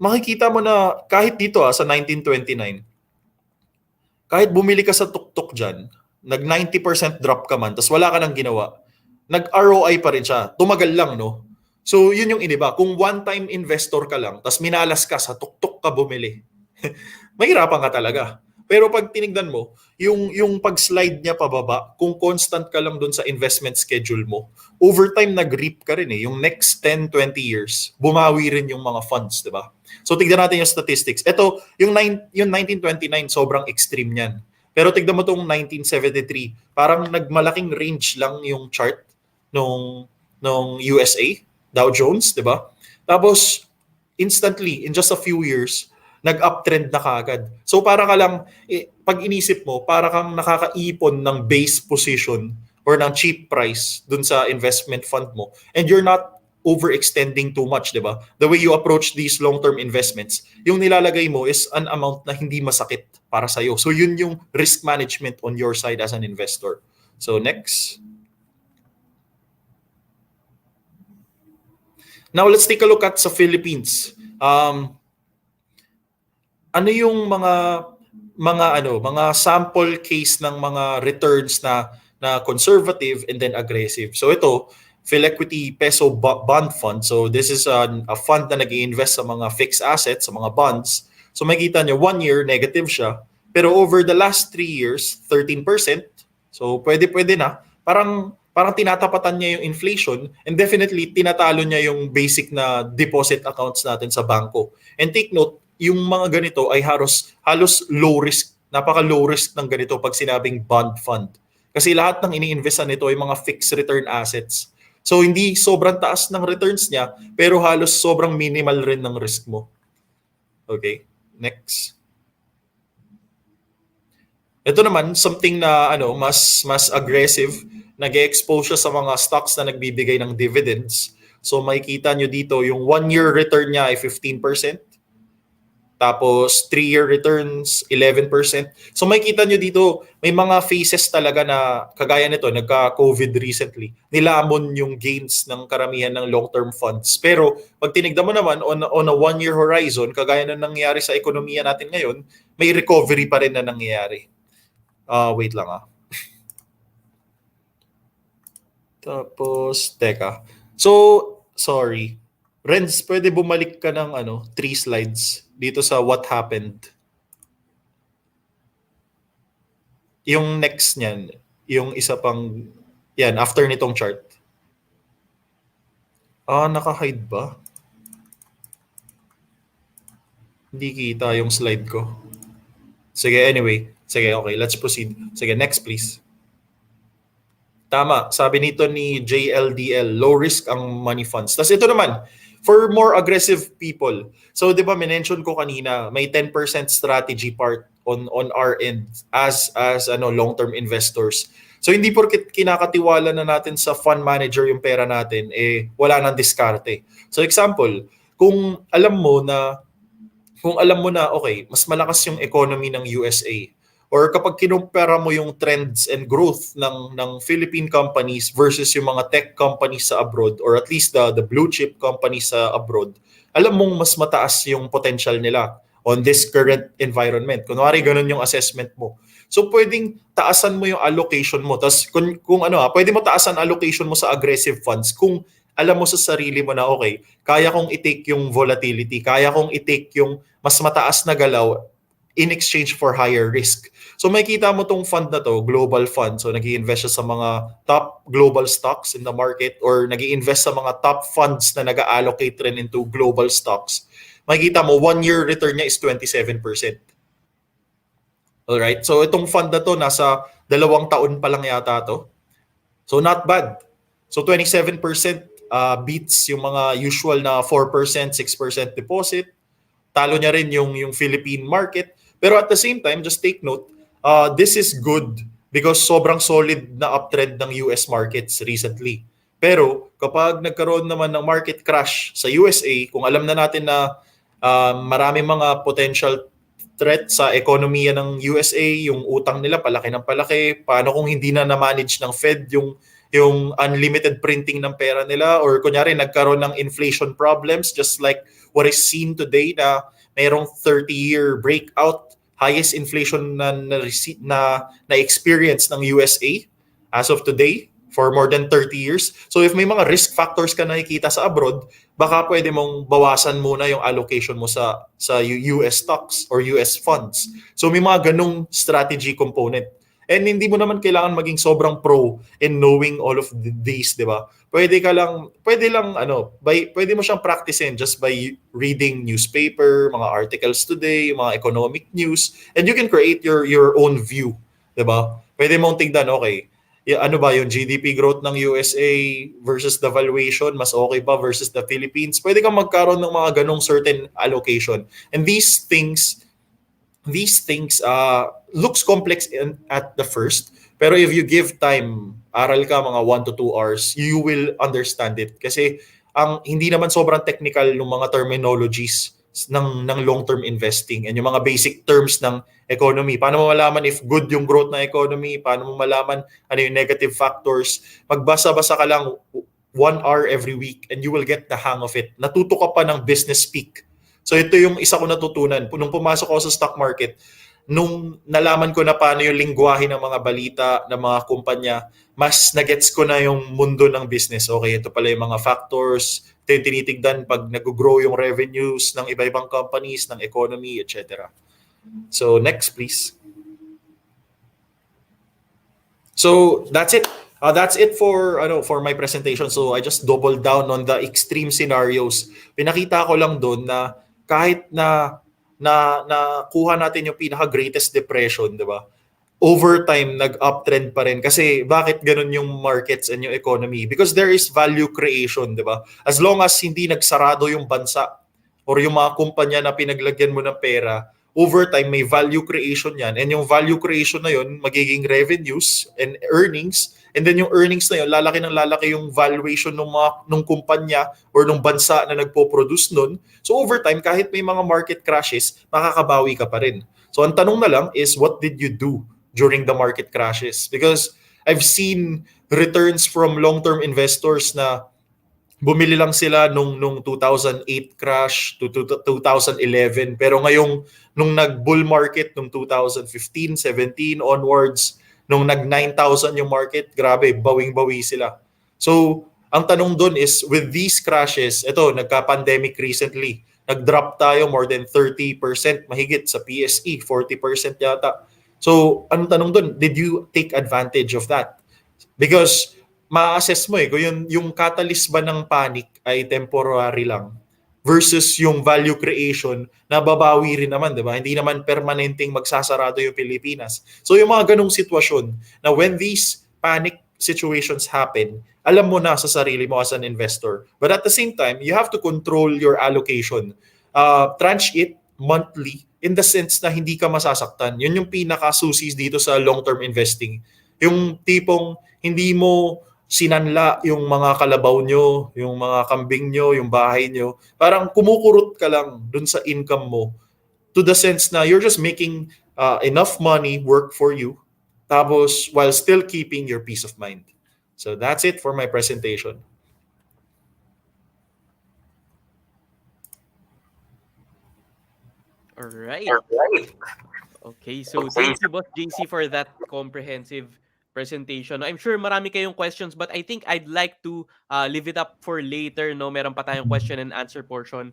makikita mo na kahit dito sa 1929, kahit bumili ka sa tuktok dyan, nag 90% drop ka man, tapos wala ka nang ginawa, nag-ROI pa rin siya. Tumagal lang, no? So, yun yung iniba. Kung one-time investor ka lang, tapos minalas ka, sa tuktok ka bumili, mahirapan ka talaga. Pero pag tinignan mo, yung pag-slide niya pababa, kung constant ka lang dun sa investment schedule mo, over time nag-reap ka rin eh. Yung next 10, 20 years, bumawi rin yung mga funds, di ba? So tignan natin yung statistics. Ito, yung 1929, sobrang extreme niyan. Pero tignan mo itong 1973, parang nagmalaking range lang yung chart nung USA, Dow Jones, di ba? Tapos, instantly, in just a few years, nag-uptrend na kaagad. So para ka lang, pag inisip mo, para kang nakakaipon ng base position or ng cheap price dun sa investment fund mo. And you're not overextending too much, di ba? The way you approach these long-term investments, yung nilalagay mo is an amount na hindi masakit para sa'yo. So yun yung risk management on your side as an investor. So next. Now let's take a look at sa Philippines. Ano yung mga sample case ng mga returns na conservative and then aggressive. So ito, PHILEQUITY Peso Bond Fund. So this is a fund na nag-i-invest sa mga fixed assets, sa mga bonds. So makikita nyo, 1 year negative siya. Pero over the last 3 years, 13%. So pwede na. Parang parang tinatapatan niya yung inflation and definitely tinatalo niya yung basic na deposit accounts natin sa bangko. And take note, yung mga ganito ay halos low risk, napaka low risk ng ganito pag sinabing bond fund. Kasi lahat ng ini-investan nito ay mga fixed return assets. So hindi sobrang taas ng returns niya, pero halos sobrang minimal rin ng risk mo. Okay, next. Ito naman, something na mas aggressive, nag-expose siya sa mga stocks na nagbibigay ng dividends. So makikita nyo dito, yung 1-year return niya ay 15%. Tapos 3-year returns, 11%. So makikita nyo dito, may mga phases talaga na kagaya nito, nagka-COVID recently. Nilamon yung gains ng karamihan ng long-term funds. Pero pag tinignan mo naman on a 1-year horizon, kagaya na nangyayari sa ekonomiya natin ngayon, may recovery pa rin na nangyayari. Wait lang Tapos, teka. So, sorry. Renz, pwede bumalik ka ng 3 slides dito sa what happened. Yung next niyan, yung isa pang, yan, after nitong chart. Naka-hide ba? Hindi kita yung slide ko. Sige, anyway. Sige, okay. Let's proceed. Sige, next please. Tama. Sabi nito ni JLDL, low risk ang money funds. Tapos ito naman, for more aggressive people. So, di ba, minention ko kanina, may 10% strategy part on our end as long-term investors. So, hindi porket kinakatiwala na natin sa fund manager yung pera natin, wala nang diskarte. So, example, kung alam mo na, okay, mas malakas yung economy ng USA, or kapag kinumpara mo yung trends and growth ng Philippine companies versus yung mga tech companies sa abroad, or at least the blue chip companies sa abroad, alam mong mas mataas yung potential nila on this current environment. Kunwari, ganun yung assessment mo. So, pwedeng taasan mo yung allocation mo. Tapos, pwede mo taasan allocation mo sa aggressive funds kung alam mo sa sarili mo na, okay, kaya kong i-take yung volatility, kaya kong i-take yung mas mataas na galaw in exchange for higher risk. So makikita mo tong fund na to, global fund. So nag-i-invest siya sa mga top global stocks in the market, or nag-i-invest sa mga top funds na nag-allocate rin into global stocks. Makikita mo, 1-year return niya is 27%. Alright? So itong fund na to, nasa 2 taon pa lang yata to. So not bad. So 27% beats yung mga usual na 4%, 6% deposit. Talo niya rin yung Philippine market. Pero at the same time, just take note, this is good because sobrang solid na uptrend ng US markets recently. Pero kapag nagkaroon naman ng market crash sa USA, kung alam na natin na maraming mga potential threat sa ekonomiya ng USA, yung utang nila palaki ng palaki, paano kung hindi na na-manage ng Fed yung unlimited printing ng pera nila, or kunyari nagkaroon ng inflation problems just like what is seen today na mayroong 30-year breakout, highest inflation na experience ng USA as of today for more than 30 years. So if may mga risk factors ka nakikita sa abroad, baka pwede mong bawasan muna yung allocation mo sa US stocks or US funds. So may mga ganong strategy component. And hindi mo naman kailangan maging sobrang pro in knowing all of these, di ba? Pwede mo siyang practicein just by reading newspaper, mga articles today, mga economic news, and you can create your own view, di ba? Pwede mong tignan, okay, ano ba yung GDP growth ng USA versus the valuation, mas okay ba versus the Philippines? Pwede kang magkaroon ng mga ganong certain allocation. And these things looks complex at the first, pero if you give time, aral ka mga 1 to 2 hours, you will understand it. Kasi hindi naman sobrang technical yung mga terminologies ng long-term investing and yung mga basic terms ng economy. Paano mo malaman if good yung growth ng economy? Paano mo malaman ano yung negative factors? Magbasa-basa ka lang 1 hour every week and you will get the hang of it. Natuto ka pa ng business speak. So ito yung isa ko natutunan. Nung pumasok ako sa stock market, nung nalaman ko na paano yung lingwahe ng mga balita ng mga kumpanya, mas nagets ko na yung mundo ng business. Okay, ito pala yung mga factors, ito yung tinitignan pag nag-grow yung revenues ng iba-ibang companies, ng economy, etc. So next please. So that's it. That's it for my presentation. So I just doubled down on the extreme scenarios. Pinakita ko lang doon na kahit na kuha natin yung pinaka greatest depression, 'di ba? Over time nag-uptrend pa rin kasi bakit ganun yung markets and yung economy? Because there is value creation, 'di ba? As long as hindi nagsarado yung bansa or yung mga kumpanya na pinaglagyan mo ng pera, over time may value creation yan. And yung value creation na yun, magiging revenues and earnings. And then yung earnings na yun, lalaki ng lalaki yung valuation ng kumpanya or ng bansa na nagpo-produce nun. So over time, kahit may mga market crashes, makakabawi ka pa rin. So ang tanong na lang is, what did you do during the market crashes? Because I've seen returns from long-term investors na bumili lang sila nung 2008 crash to 2011, pero ngayong nung nag-bull market nung 2015, 17 onwards, nung nag 9,000 yung market, grabe, bawing-bawi sila. So, ang tanong doon is, with these crashes, ito, nagka-pandemic recently, nag-drop tayo more than 30% mahigit sa PSE, 40% yata. So, anong tanong doon? Did you take advantage of that? Because ma-assess mo kung yung catalyst ba ng panic ay temporary lang versus yung value creation na babawi rin naman, di ba? Hindi naman permanenteng magsasarado yung Pilipinas. So yung mga ganong sitwasyon na when these panic situations happen, alam mo na sa sarili mo as an investor. But at the same time, you have to control your allocation. Tranche it monthly in the sense na hindi ka masasaktan. Yun yung pinaka-susis dito sa long-term investing. Yung tipong hindi mo sinanla yung mga kalabaw nyo, yung mga kambing nyo, yung bahay nyo. Parang kumukurot ka lang dun sa income mo to the sense na you're just making enough money work for you tapos while still keeping your peace of mind. So that's it for my presentation. All right. Okay, so thank you, Boss JC, for that comprehensive presentation. I'm sure marami kayong questions, but I think I'd like to leave it up for later. No, meron pa tayong question and answer portion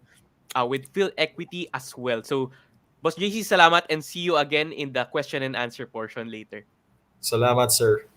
with PhilEquity as well. So, Boss JC, salamat and see you again in the question and answer portion later. Salamat, sir.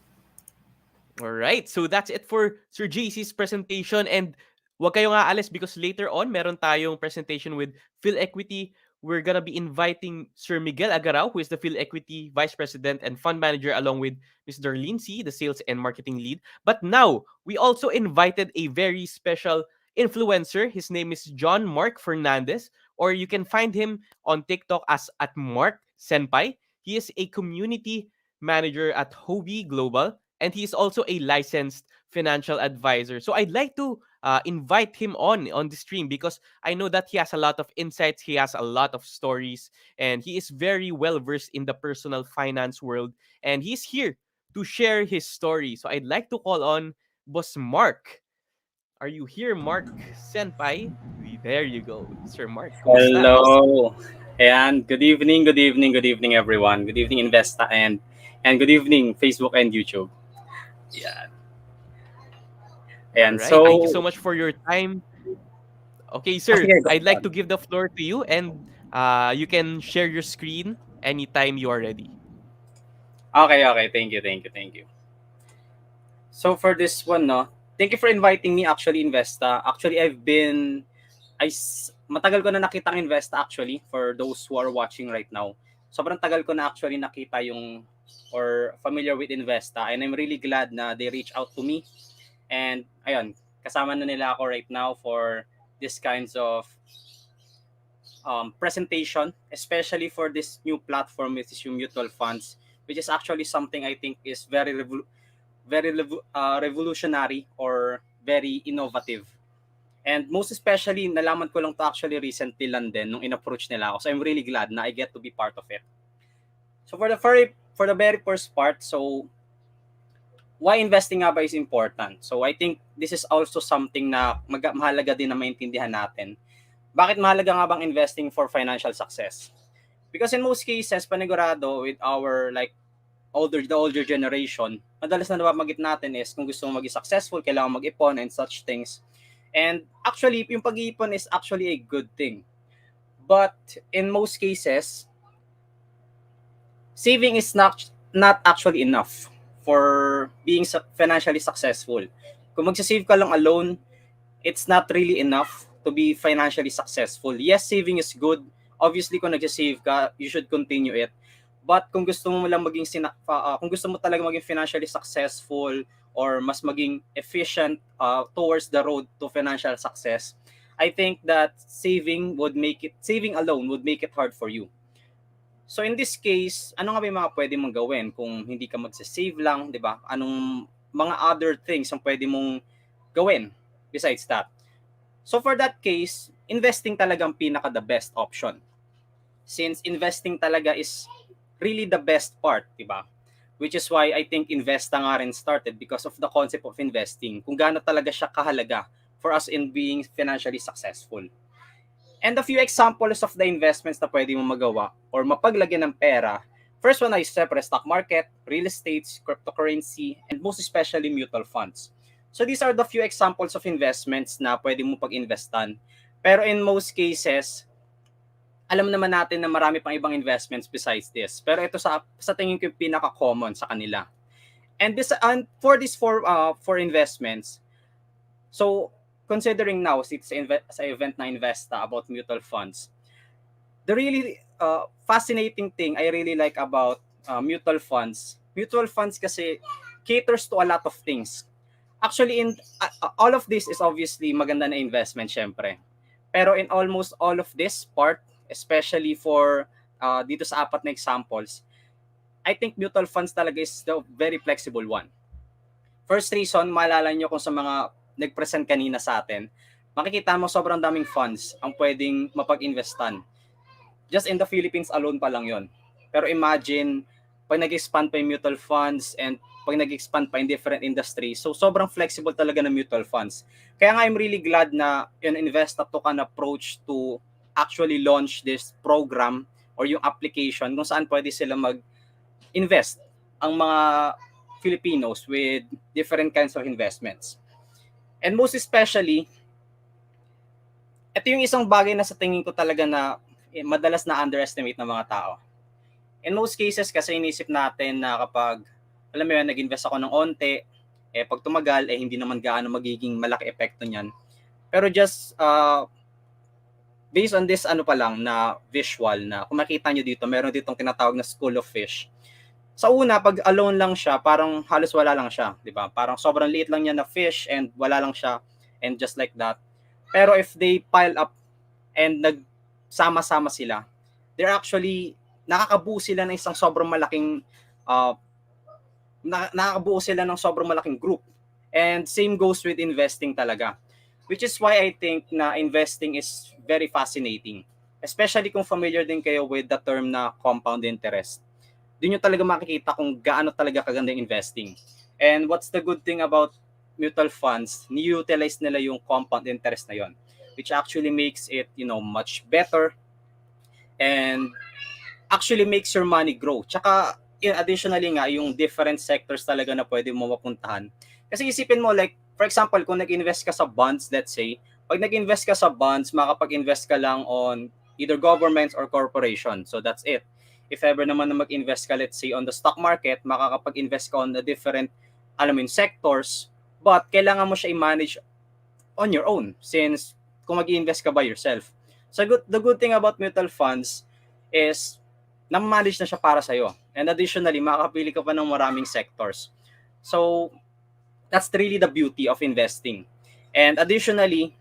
All right, so that's it for Sir JC's presentation, and wag kayong aalis because later on meron tayong presentation with PhilEquity. We're gonna be inviting Sir Miguel Aguero, who is the PhilEquity Vice President and Fund Manager, along with Mr. Lindsay, the Sales and Marketing Lead. But now, we also invited a very special influencer. His name is John Mark Fernandez, or you can find him on TikTok as at Mark Senpai. He is a community manager at Hobie Global, and he is also a licensed financial advisor. So I'd like to invite him on the stream because I know that he has a lot of insights, he has a lot of stories, and he is very well versed in the personal finance world, and he's here to share his story. So I'd like to call on Boss Mark. Are you here, Mark Senpai? There you go, Sir Mark. Kumusta? Hello. Ayan, good evening, everyone. Good evening, Investa, and good evening, Facebook and YouTube. Yeah. And Right. so, Thank you so much for your time. Okay, sir, sige, go I'd like on. to give the floor to you, and you can share your screen anytime you are ready. Okay. Thank you. So for this one, no, thank you for inviting me. Actually, Investa. Actually, matagal ko na nakita ang Investa actually, for those who are watching right now. Sobrang tagal ko na actually nakita or familiar with Investa, and I'm really glad na they reach out to me. And ayun, kasama na nila ako right now for this kinds of presentation, especially for this new platform, which is yung mutual funds, which is actually something I think is very revolutionary or very innovative. And most especially, nalaman ko lang to actually recently lang din nung in-approach nila ako. So I'm really glad na I get to be part of it. So for the very first part, so why investing nga ba is important? So I think this is also something na mahalaga din na maintindihan natin. Bakit mahalaga nga bang investing for financial success? Because in most cases, panigurado with our the older generation, madalas na nababagit natin is kung gusto mo maging successful, kailangan mag-ipon and such things. And actually, yung pag-iipon is actually a good thing. But in most cases, saving is not actually enough for being financially successful. Kung magsasave ka lang alone, it's not really enough to be financially successful. Yes, saving is good. Obviously, kung nagsasave ka, you should continue it. But kung gusto mo lang kung gusto mo talaga maging financially successful or mas maging efficient towards the road to financial success, I think that saving alone would make it hard for you. So in this case, ano nga ba yung mga pwede mong gawin kung hindi ka magsasave lang, di ba? Anong mga other things ang pwede mong gawin besides that? So for that case, investing talagang the best option. Since investing talaga is really the best part, di ba? Which is why I think Investa nga rin started because of the concept of investing, kung gaano talaga siya kahalaga for us in being financially successful. And a few examples of the investments na pwede mo magawa or mapaglagyan ng pera. First one is syempre stock market, real estate, cryptocurrency, and most especially mutual funds. So these are the few examples of investments na pwede mo pag-investan. Pero in most cases, alam naman natin na marami pang ibang investments besides this. Pero ito sa tingin ko yung pinaka-common sa kanila. And for these four investments, so considering now sa event na Investa about mutual funds, the really fascinating thing I really like about mutual funds kasi caters to a lot of things. Actually, in all of this is obviously maganda na investment syempre. Pero in almost all of this part, especially for dito sa apat na examples, I think mutual funds talaga is the very flexible one. First reason, maalala nyo kung sa mga nag-present kanina sa atin, makikita mo sobrang daming funds ang pwedeng mapag-investan. Just in the Philippines alone pa lang yon. Pero imagine, pag nag-expand pa yung mutual funds and pag nag-expand pa in different industries, so sobrang flexible talaga ng mutual funds. Kaya nga I'm really glad na yung Investa took an approach to actually launch this program or yung application kung saan pwede sila mag-invest ang mga Filipinos with different kinds of investments. And most especially, ito yung isang bagay na sa tingin ko talaga na madalas na underestimate ng mga tao. In most cases kasi inisip natin na kapag, alam mo yun, nag-invest ako ng onte, pag tumagal, hindi naman gaano magiging malaki epekto niyan. Pero just based on this na visual na kung makita nyo dito, meron ditong tinatawag na school of fish. Sa una, pag alone lang siya, parang halos wala lang siya, di ba? Parang sobrang liit lang niya na fish and wala lang siya and just like that. Pero if they pile up and nagsama-sama sila, they're actually nakakabuo sila ng isang sobrang malaking group. And same goes with investing talaga. Which is why I think na investing is very fascinating. Especially kung familiar din kayo with the term na compound interest. Doon nyo talaga makikita kung gaano talaga kaganda yung investing. And what's the good thing about mutual funds, ni-utilize nila yung compound interest na yon, which actually makes it, much better and actually makes your money grow. Tsaka, additionally nga, yung different sectors talaga na pwede mo mapuntahan. Kasi isipin mo, like, for example, kung nag-invest ka sa bonds, let's say, pag nag-invest ka sa bonds, makakapag-invest ka lang on either governments or corporation. So that's it. If ever naman na mag-invest ka, let's say, on the stock market, makakapag-invest ka on the different, sectors, but kailangan mo siya i-manage on your own since kung mag-invest ka by yourself. So the good thing about mutual funds is na-manage na siya para sa'yo. And additionally, makakapili ka pa ng maraming sectors. So, that's really the beauty of investing. And additionally,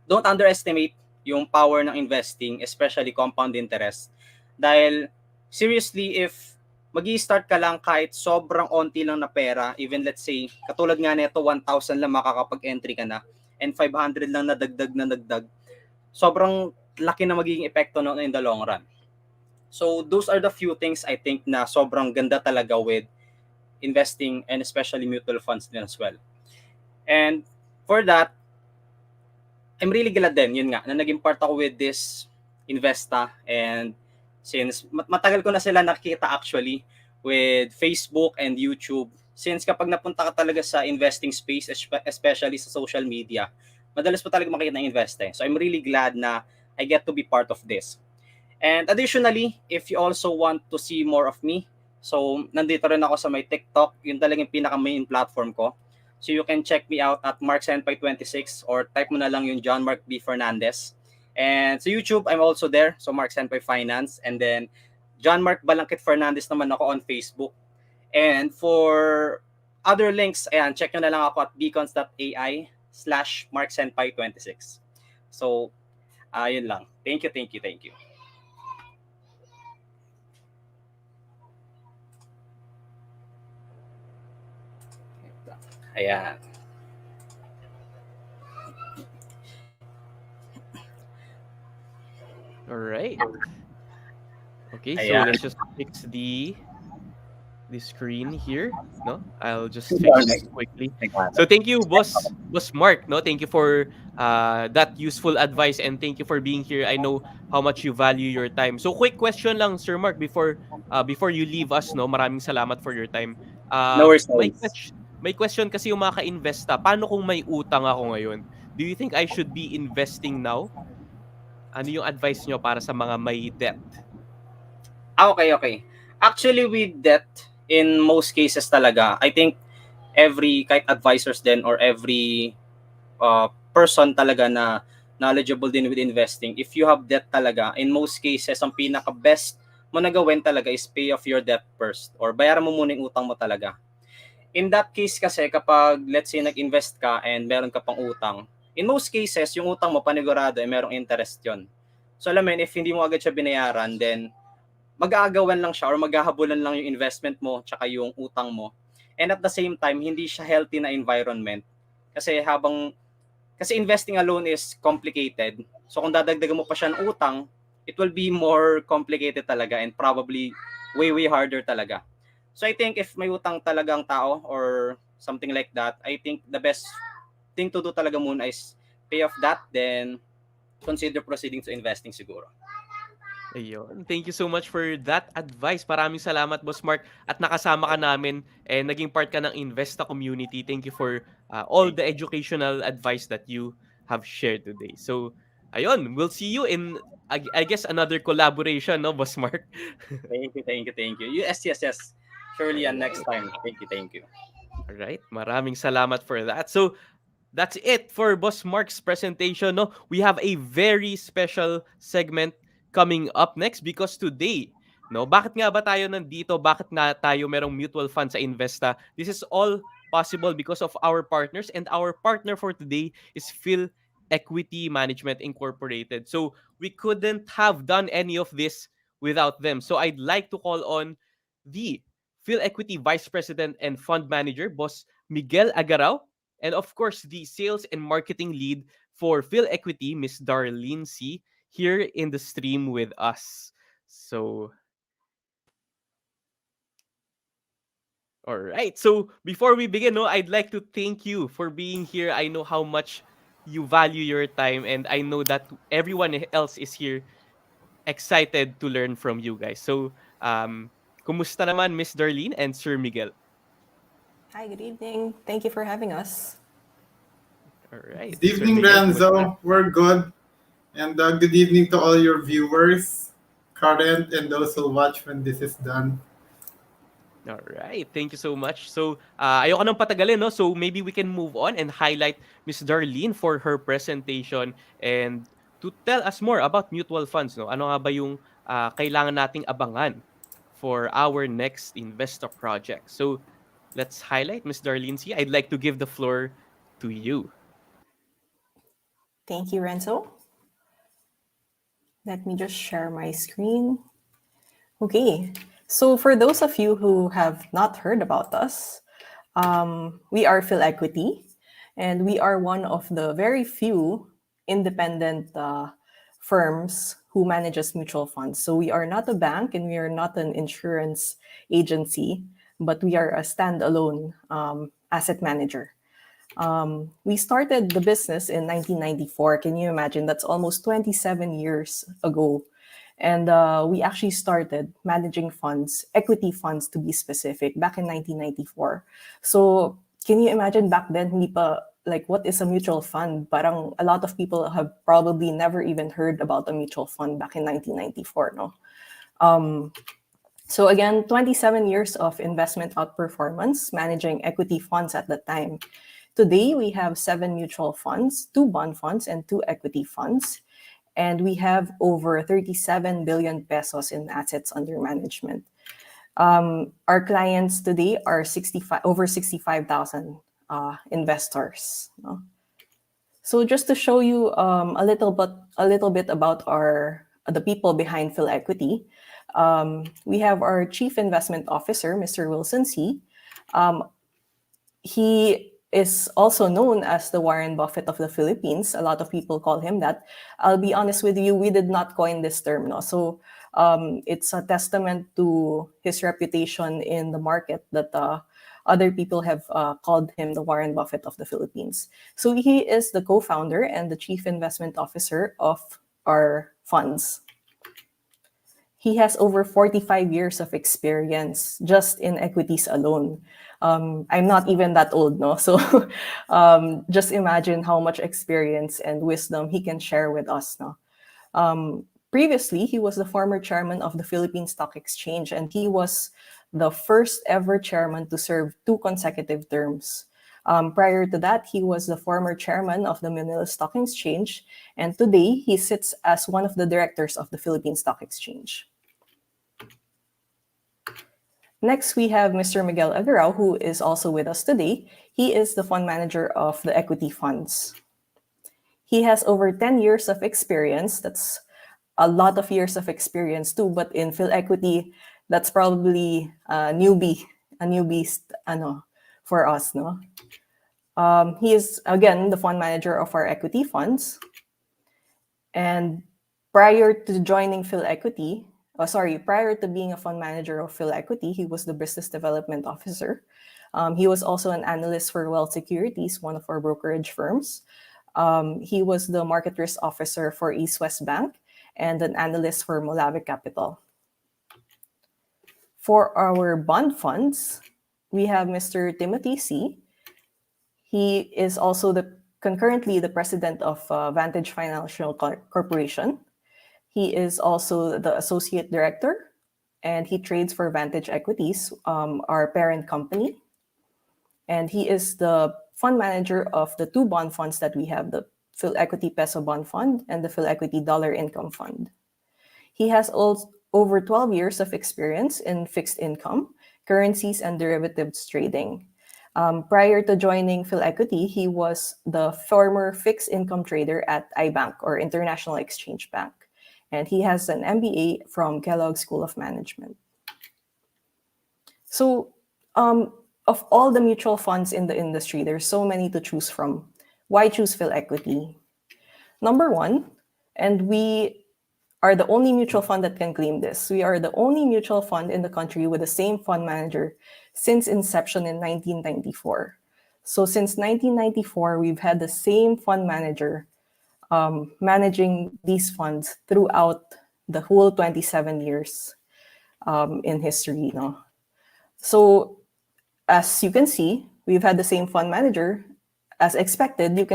don't underestimate yung power ng investing, especially compound interest. Dahil, seriously, if mag-i-start ka lang kahit sobrang onti lang na pera, even let's say, katulad nga nito, 1,000 lang makakapag-entry ka na, and 500 lang na dagdag, sobrang laki na magiging epekto no in the long run. So, those are the few things I think na sobrang ganda talaga with investing and especially mutual funds din as well. And for that, I'm really glad din, yun nga, na naging part ako with this Investa. And since matagal ko na sila nakita actually with Facebook and YouTube, since kapag napunta ka talaga sa investing space, especially sa social media, madalas po talaga makita ng Investa. So I'm really glad na I get to be part of this. And additionally, if you also want to see more of me, So, nandito rin ako sa may TikTok. Yun talagang pinaka-main platform ko. So, you can check me out at marksenpai26 or type mo na lang yung John Mark B. Fernandez. And sa YouTube, I'm also there. So, Mark Senpai Finance. And then, John Mark Balangkit Fernandez naman ako on Facebook. And for other links, ayan, check nyo na lang ako at beacons.ai/marksenpai26. So, yun lang. Thank you. Ayan. All right. Okay, so Ayan. let's just fix the screen here, no? I'll just fix this quickly. So thank you, boss Mark, no? Thank you for that useful advice, and thank you for being here. I know how much you value your time. So quick question lang, Sir Mark, before you leave us, no? Maraming salamat for your time. No worries. May question kasi yung mga ka-investa. Paano kung may utang ako ngayon? Do you think I should be investing now? Ano yung advice nyo para sa mga may debt? Okay. Actually, with debt, in most cases talaga, I think kahit advisors din or every person talaga na knowledgeable din with investing, if you have debt talaga, in most cases, ang pinaka-best mo na gawin talaga is pay off your debt first or bayaran mo muna yung utang mo talaga. In that case kasi, kapag let's say nag-invest ka and meron ka pang utang, in most cases, yung utang mo panigurado ay merong interest yon. So alam mo, if hindi mo agad siya binayaran, then mag-aagawan lang siya or maghahabulan lang yung investment mo tsaka yung utang mo. And at the same time, hindi siya healthy na environment. Kasi investing alone is complicated. So kung dadagdagan mo pa siya ng utang, it will be more complicated talaga and probably way harder talaga. So I think if may utang talagang tao or something like that, I think the best thing to do talaga muna is pay off that, then consider proceeding to investing siguro. Ayun. Thank you so much for that advice. Maraming salamat, Boss Mark. At nakasama ka namin and naging part ka ng Investa community. Thank you for all the educational advice that you have shared today. So, ayun. We'll see you in, I guess, another collaboration, no, Boss Mark? Thank you. Yes. Surely next time. Thank you. All right. Maraming salamat for that. So, that's it for Boss Mark's presentation. No, we have a very special segment coming up next because today, no, bakit nga ba tayo nandito? Bakit nga tayo merong mutual fund sa Investa? This is all possible because of our partners, and our partner for today is PHILEQUITY Management Incorporated. So we couldn't have done any of this without them. So I'd like to call on the PHILEQUITY Vice President and Fund Manager, Boss Miguel Aguero, and of course, the sales and marketing lead for PHILEQUITY, Miss Darlene C., here in the stream with us. So, all right. So, before we begin, I'd like to thank you for being here. I know how much you value your time, and I know that everyone else is here excited to learn from you guys. So, kumusta naman, Miss Darlene and Sir Miguel? Hi, good evening. Thank you for having us. All right. Good evening, Renzo. We're good. And good evening to all your viewers, current and those who watch when this is done. All right. Thank you so much. So, ayoko nang patagalin, no? So, maybe we can move on and highlight Miss Darlene for her presentation and to tell us more about mutual funds, no? Ano nga ba yung kailangan nating abangan for our next investor project? So, let's highlight Miss Darlene C. I'd like to give the floor to you. Thank you, Renzo. Let me just share my screen. Okay. So for those of you who have not heard about us, we are PHILEQUITY, and we are one of the very few independent firms who manages mutual funds. So we are not a bank and we are not an insurance agency, but we are a standalone asset manager. We started the business in 1994. Can you imagine? That's almost 27 years ago. And we actually started managing funds, equity funds to be specific, back in 1994. So can you imagine back then, hindi pa, like, what is a mutual fund? Parang a lot of people have probably never even heard about a mutual fund back in 1994, no? So again, 27 years of investment outperformance, managing equity funds at the time. Today, we have 7 mutual funds, 2 bond funds, and 2 equity funds. And we have over 37 billion pesos in assets under management. Our clients today are over 65,000 investors. No? So just to show you a little bit about the people behind PhilEquity, we have our Chief Investment Officer, Mr. Wilson C. He is also known as the Warren Buffett of the Philippines. A lot of people call him that. I'll be honest with you, we did not coin this term. No? So it's a testament to his reputation in the market that other people have called him the Warren Buffett of the Philippines. So he is the co-founder and the chief investment officer of our funds. He has over 45 years of experience just in equities alone. I'm not even that old, no? So just imagine how much experience and wisdom he can share with us, no? Previously, he was the former chairman of the Philippine Stock Exchange, and he was the first ever chairman to serve 2 consecutive terms. Prior to that, he was the former chairman of the Manila Stock Exchange, and today he sits as one of the directors of the Philippine Stock Exchange. Next, we have Mr. Miguel Aguero, who is also with us today. He is the fund manager of the equity funds. He has over 10 years of experience. That's a lot of years of experience too, but in PhilEquity, that's probably a newbie for us, no? He is, again, the fund manager of our equity funds. And prior to joining PhilEquity, prior to being a fund manager of PhilEquity, he was the business development officer. He was also an analyst for Wealth Securities, one of our brokerage firms. He was the market risk officer for East West Bank and an analyst for Molavic Capital. For our bond funds, we have Mr. Timothy C. He is also concurrently the president of Vantage Financial Corporation. He is also the associate director, and he trades for Vantage Equities, our parent company. And he is the fund manager of the 2 bond funds that we have, the PhilEquity Peso Bond Fund and the PhilEquity Dollar Income Fund. He has over 12 years of experience in fixed income, currencies, and derivatives trading. Prior to joining PhilEquity, he was the former fixed income trader at iBank, or International Exchange Bank. And he has an MBA from Kellogg School of Management. So of all the mutual funds in the industry, there's so many to choose from. Why choose PhilEquity? Number 1, and we are the only mutual fund that can claim this. We are the only mutual fund in the country with the same fund manager since inception in 1994. So since 1994, we've had the same fund manager managing these funds throughout the whole 27 years in history. No? So as you can see, we've had the same fund manager. As expected, you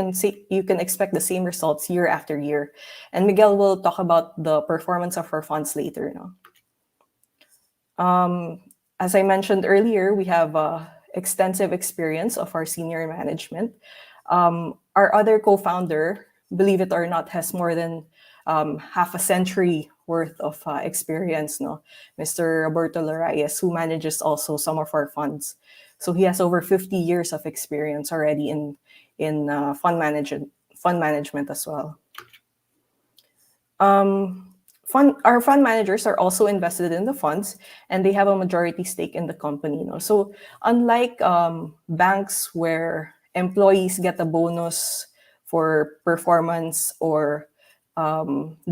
can expect the same results year after year. And Miguel will talk about the performance of our funds later. No? As I mentioned earlier, we have extensive experience of our senior management. Our other co-founder, believe it or not, has more than half a century worth of experience, no? Mr. Roberto Larias, who manages also some of our funds. So he has over 50 years of experience already in fund management as well. Our fund managers are also invested in the funds, and they have a majority stake in the company. No? So unlike banks where employees get a bonus for performance or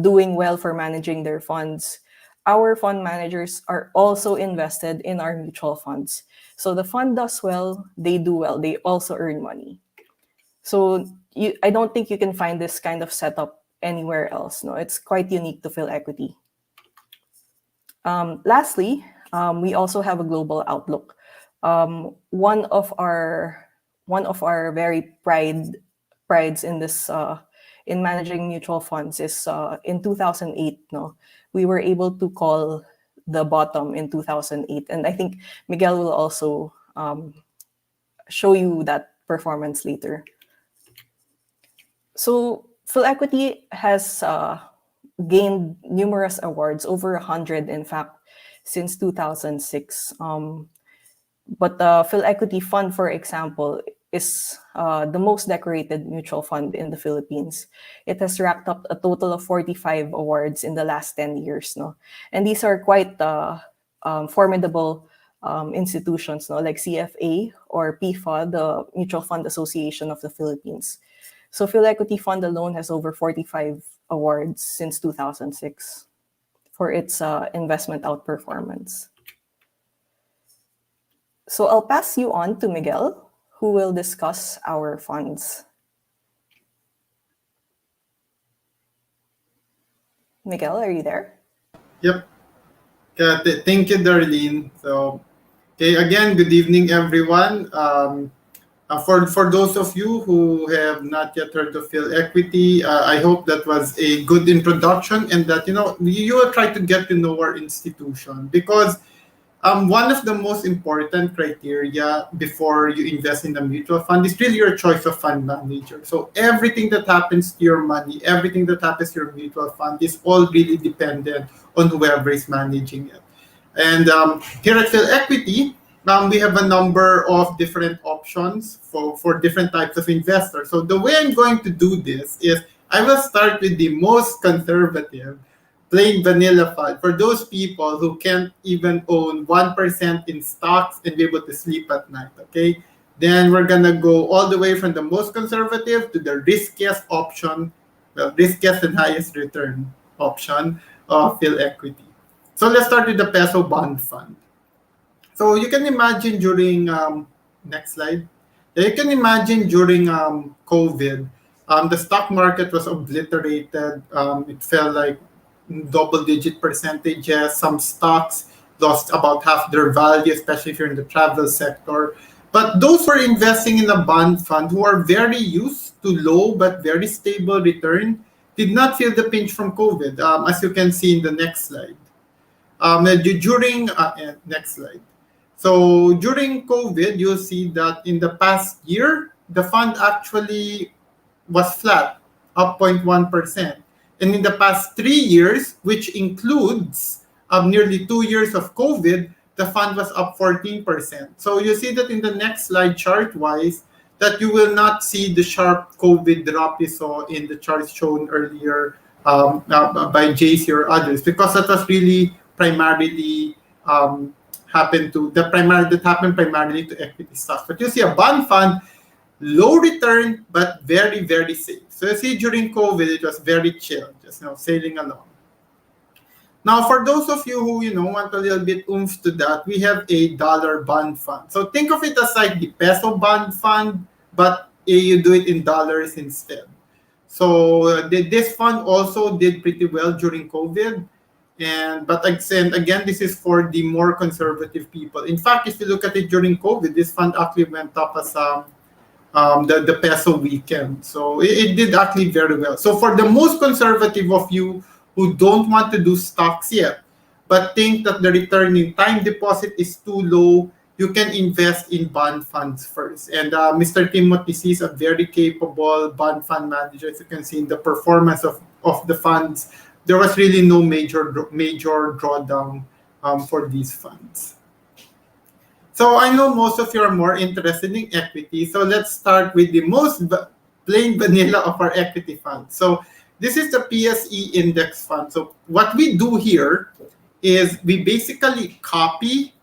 doing well for managing their funds, our fund managers are also invested in our mutual funds. So the fund does well, they do well, they also earn money. So I don't think you can find this kind of setup anywhere else. No, it's quite unique to PhilEquity. Lastly, we also have a global outlook. One of our very prides in this in managing mutual funds is in 2008. No, we were able to call the bottom in 2008. And I think Miguel will also show you that performance later. So PhilEquity has gained numerous awards, over 100 in fact, since 2006. But the PhilEquity Fund, for example, is the most decorated mutual fund in the Philippines. It has racked up a total of 45 awards in the last 10 years. No? And these are quite formidable institutions, no? Like CFA or PIFA, the Mutual Fund Association of the Philippines. So PhilEquity Fund alone has over 45 awards since 2006 for its investment outperformance. So I'll pass you on to Miguel, who will discuss our funds. Miguel, are you there? Yep. Thank you, Darlene. So, okay, again, good evening, everyone. For those of you who have not yet heard of PhilEquity, I hope that was a good introduction, and that you will try to get to know our institution, because one of the most important criteria before you invest in a mutual fund is really your choice of fund manager. So everything that happens to your money, everything that happens to your mutual fund is all really dependent on whoever is managing it. And here at PhilEquity, we have a number of different options for different types of investors. So the way I'm going to do this is I will start with the most conservative, plain vanilla fund for those people who can't even own 1% in stocks and be able to sleep at night, okay? Then we're gonna go all the way from the most conservative to the riskiest option, the riskiest and highest return option of PhilEquity. So let's start with the peso bond fund. So you can imagine during, next slide. You can imagine during COVID, the stock market was obliterated. It fell like double-digit percentages. Some stocks lost about half their value, especially if you're in the travel sector. But those who are investing in a bond fund, who are very used to low but very stable return, did not feel the pinch from COVID, as you can see in the next slide. Next slide. So during COVID, you'll see that in the past year, the fund actually was flat, up 0.1%. And in the past 3 years, which includes nearly 2 years of COVID, the fund was up 14%. So you see that in the next slide, chart-wise, that you will not see the sharp COVID drop you saw in the charts shown earlier by JC or others, because that was really primarily happened primarily to equity stocks. But you see a bond fund, low return, but very, very safe. So you see during COVID, it was very chill, just sailing along. Now, for those of you who want a little bit oomph to that, we have a dollar bond fund. So think of it as like the peso bond fund, but you do it in dollars instead. So this fund also did pretty well during COVID. But again, this is for the more conservative people. In fact, if you look at it during COVID, this fund actually went up as the peso weekend. So it did actually very well. So for the most conservative of you who don't want to do stocks yet, but think that the return in time deposit is too low, you can invest in bond funds first. And Mr. Timothy is a very capable bond fund manager. As you can see in the performance of the funds, there was really no major drawdown for these funds. So I know most of you are more interested in equity. So let's start with the most plain vanilla of our equity fund. So this is the PSE index fund. So what we do here is we basically copy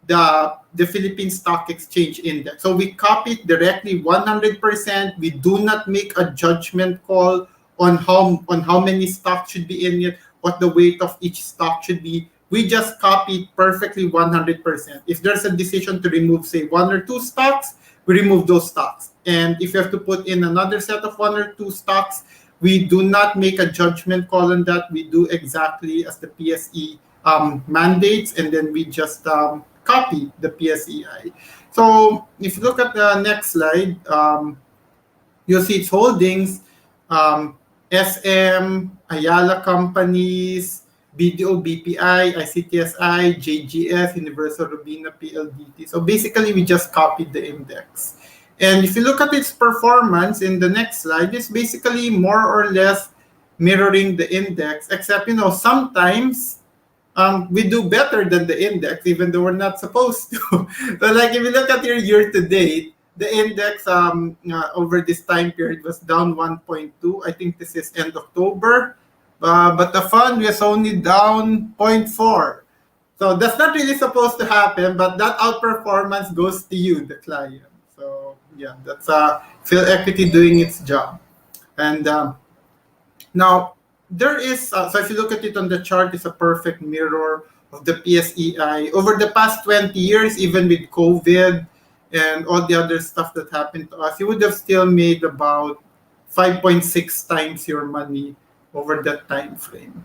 the Philippine Stock Exchange Index. So we copy it directly 100%. We do not make a judgment call on how many stocks should be in it, what the weight of each stock should be. We just copy it perfectly 100%. If there's a decision to remove, say, 1 or 2 stocks, we remove those stocks. And if you have to put in another set of 1 or 2 stocks, we do not make a judgment call on that. We do exactly as the PSE mandates, and then we just copy the PSEI. So if you look at the next slide, you'll see its holdings, SM, Ayala Companies, BDO, BPI, ICTSI, JGS, Universal Robina, PLDT. So basically, we just copied the index. And if you look at its performance in the next slide, it's basically more or less mirroring the index, except, sometimes we do better than the index, even though we're not supposed to. So like if you look at your year to date, the index over this time period was down 1.2. I think this is end October. But the fund was only down 0.4. So that's not really supposed to happen, but that outperformance goes to you, the client. So yeah, that's PhilEquity doing its job. And now there is, so if you look at it on the chart, it's a perfect mirror of the PSEI. Over the past 20 years, even with COVID and all the other stuff that happened to us, you would have still made about 5.6 times your money over that time frame.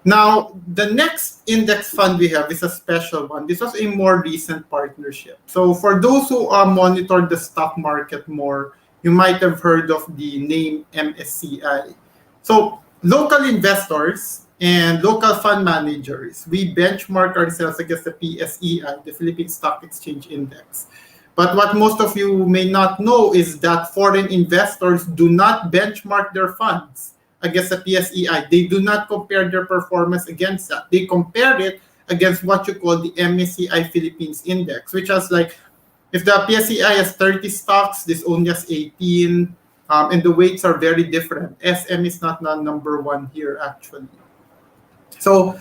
Now, the next index fund we have is a special one. This was a more recent partnership. So for those who monitor the stock market more, you might have heard of the name MSCI. So local investors and local fund managers, we benchmark ourselves against the PSEI, the Philippine Stock Exchange Index. But what most of you may not know is that foreign investors do not benchmark their funds against the PSEI. They do not compare their performance against that. They compare it against what you call the MSCI Philippines Index, which has like, if the PSEI has 30 stocks, this only has 18, and the weights are very different. SM is not number one here, actually. So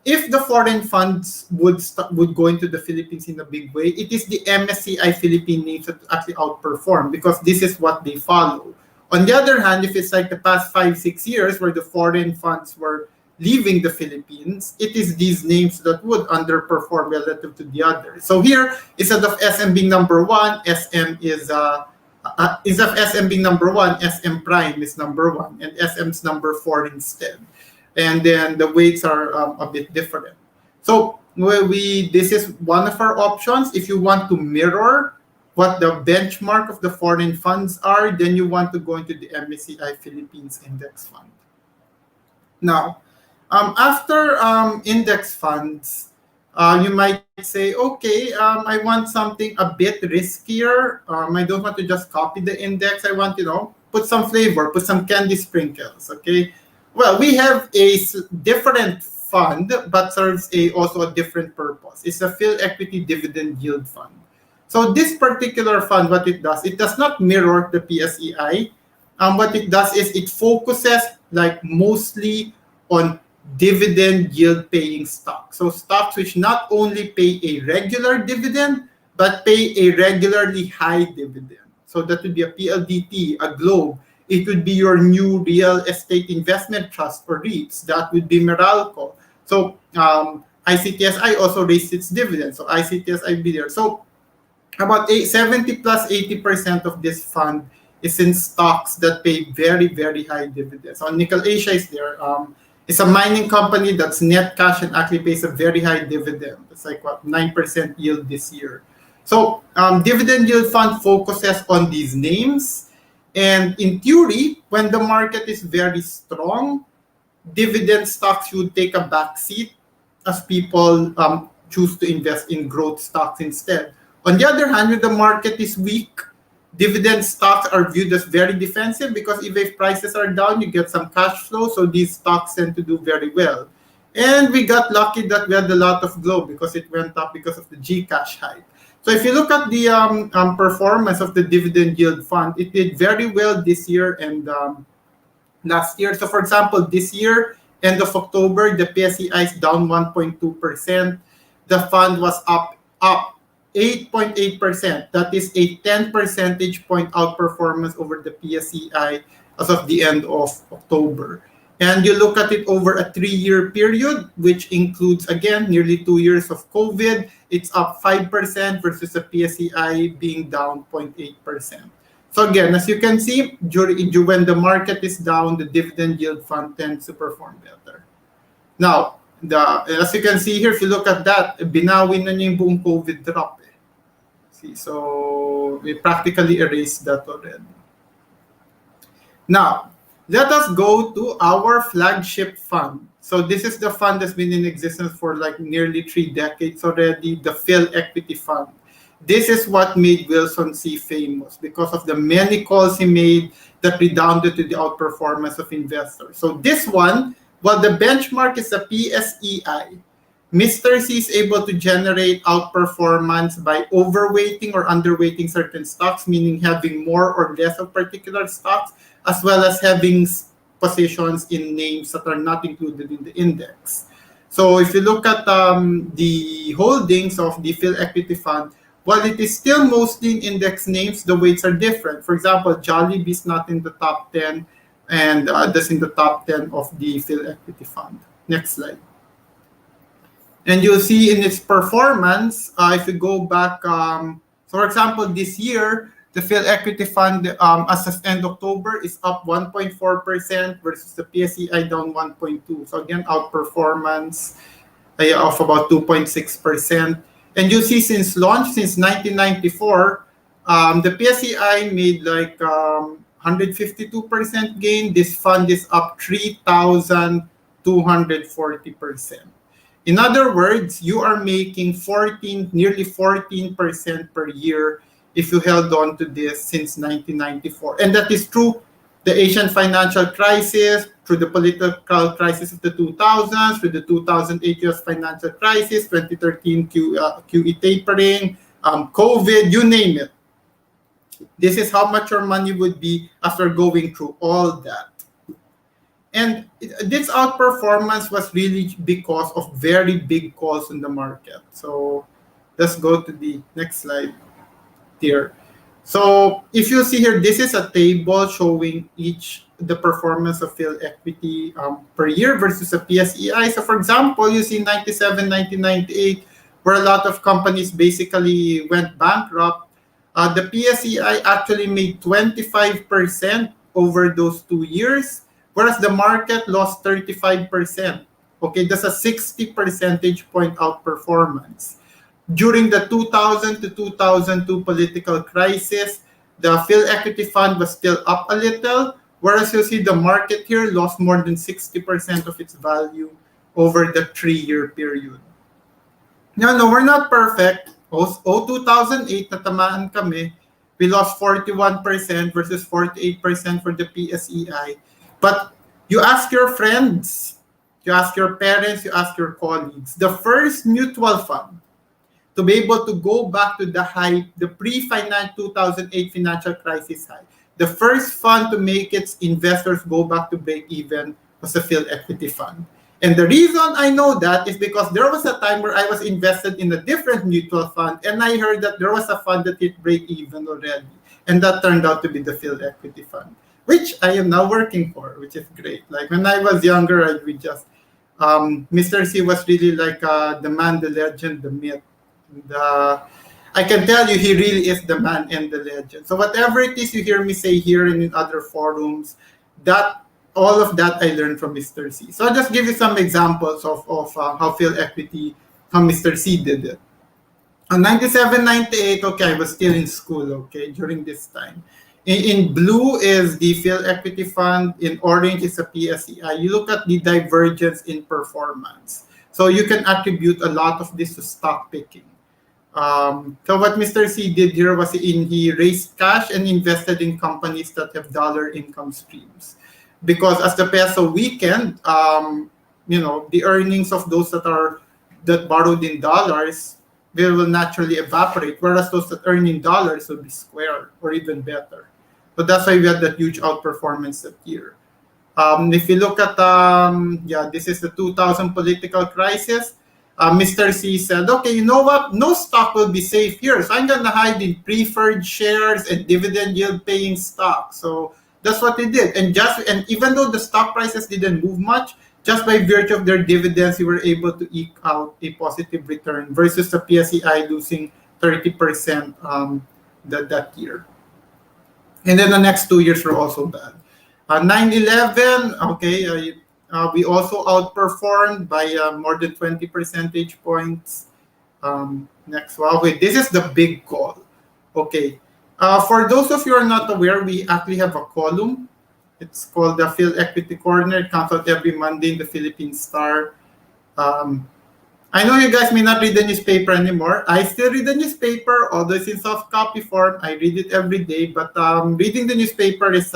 if the foreign funds would go into the Philippines in a big way, it is the MSCI Philippine names that actually outperform, because this is what they follow. On the other hand, if it's like the past 5-6 years where the foreign funds were leaving the Philippines, it is these names that would underperform relative to the others. So here, instead of SM being number one, SM is instead of SM being number one, SM Prime is number one, and SM's number 4 instead. And then the weights are a bit different. So this is one of our options. If you want to mirror what the benchmark of the foreign funds are, then you want to go into the MSCI Philippines Index Fund. Now, after index funds, you might say, okay, I want something a bit riskier. I don't want to just copy the index. I want, put some flavor, put some candy sprinkles, okay? Well, we have a different fund, but serves also a different purpose. It's a PhilEquity Dividend Yield Fund. So this particular fund, what it does not mirror the PSEI. What it does is it focuses like mostly on dividend yield paying stocks. So stocks which not only pay a regular dividend, but pay a regularly high dividend. So that would be a PLDT, a Globe. It would be your new real estate investment trust or REITs. That would be Meralco. So ICTSI also raised its dividend. So ICTSI would be there. So about 70 plus 80% of this fund is in stocks that pay very, very high dividends. So Nickel Asia is there. It's a mining company that's net cash and actually pays a very high dividend. It's like 9% yield this year. So dividend yield fund focuses on these names. And in theory, when the market is very strong, dividend stocks should take a backseat as people choose to invest in growth stocks instead. On the other hand, when the market is weak, dividend stocks are viewed as very defensive because if prices are down, you get some cash flow. So these stocks tend to do very well. And we got lucky that we had a lot of Globe because it went up because of the Gcash hype. So if you look at the performance of the dividend yield fund, it did very well this year and last year. So for example, this year, end of October, the PSEI is down 1.2%. The fund was up 8.8%. That is a 10 percentage point outperformance over the PSEI as of the end of October. And you look at it over a 3-year period, which includes, again, nearly 2 years of COVID. It's up 5% versus the PSEI being down 0.8%. So again, as you can see, when the market is down, the dividend yield fund tends to perform better. Now, as you can see here, if you look at that, binawi na niya yung buong COVID drop. See, so we practically erased that already. Now, let us go to our flagship fund. So this is the fund that's been in existence for like nearly 3 decades already, the PhilEquity Fund. This is what made Wilson C famous because of the many calls he made that redounded to the outperformance of investors. So this one, while the benchmark is a PSEI, Mr. C is able to generate outperformance by overweighting or underweighting certain stocks, meaning having more or less of particular stocks, as well as having positions in names that are not included in the index. So if you look at the holdings of the PhilEquity Fund, while it is still mostly in index names, the weights are different. For example, Jollibee is not in the top 10, and that's in the top 10 of the PhilEquity Fund. Next slide. And you'll see in its performance, if you go back, so for example, this year, the PhilEquity Fund, as of end October, is up 1.4% versus the PSEI down 1.2%. So again, outperformance of about 2.6%. And you see since launch, since 1994, the PSEI made like 152% gain. This fund is up 3,240%. In other words, you are making nearly 14% per year if you held on to this since 1994. And that is through the Asian financial crisis, through the political crisis of the 2000s, through the 2008 US financial crisis, 2013 QE tapering, COVID, you name it. This is how much your money would be after going through all that. And this outperformance was really because of very big calls in the market. So let's go to the next slide here. So if you see here, this is a table showing the performance of PhilEquity per year versus a PSEI. So for example, you see 97, 1998, where a lot of companies basically went bankrupt. The PSEI actually made 25% over those 2 years, whereas the market lost 35%. Okay, that's a 60 percentage point outperformance. During the 2000 to 2002 political crisis, the PhilEquity Fund was still up a little, whereas you see the market here lost more than 60% of its value over the 3-year period. No, we're not perfect. 2008, natamaan kami. We lost 41% versus 48% for the PSEI. But you ask your friends, you ask your parents, you ask your colleagues. The first mutual fund to be able to go back to the high, the pre-finance 2008 financial crisis high, the first fund to make its investors go back to break even was the PhilEquity Fund. And the reason I know that is because there was a time where I was invested in a different mutual fund, and I heard that there was a fund that hit break even already. And that turned out to be the PhilEquity Fund, which I am now working for, which is great. Like when I was younger, Mr. C was really like the man, the legend, the myth. And, I can tell you, he really is the man and the legend. So whatever it is you hear me say here and in other forums, all of that I learned from Mr. C. So I'll just give you some examples of how PhilEquity, how Mr. C did it. On 97, 98, okay, I was still in school, okay, during this time. In blue is the PhilEquity Fund. In orange is a PSEI. You look at the divergence in performance. So you can attribute a lot of this to stock picking. So what Mr. C did here was he raised cash and invested in companies that have dollar income streams. Because as the peso weakened, the earnings of those that borrowed in dollars will naturally evaporate, whereas those that earn in dollars will be square or even better. So that's why we had that huge outperformance that year. If you look at, this is the 2000 political crisis. Mr. C said, okay, you know what? No stock will be safe here. So I'm going to hide in preferred shares and dividend yield paying stocks. So that's what they did. And even though the stock prices didn't move much, just by virtue of their dividends, you were able to eke out a positive return versus the PSEI losing 30% that year. And then the next 2 years were also bad. 9/11, okay, we also outperformed by more than 20 percentage points. Next, okay, this is the big call. Okay, for those of you who are not aware, we actually have a column It's called the PhilEquity Corner. It comes out every Monday in the Philippine Star. I know you guys may not read the newspaper anymore. I still read the newspaper, although it's in soft copy form. I read it every day, but reading the newspaper is,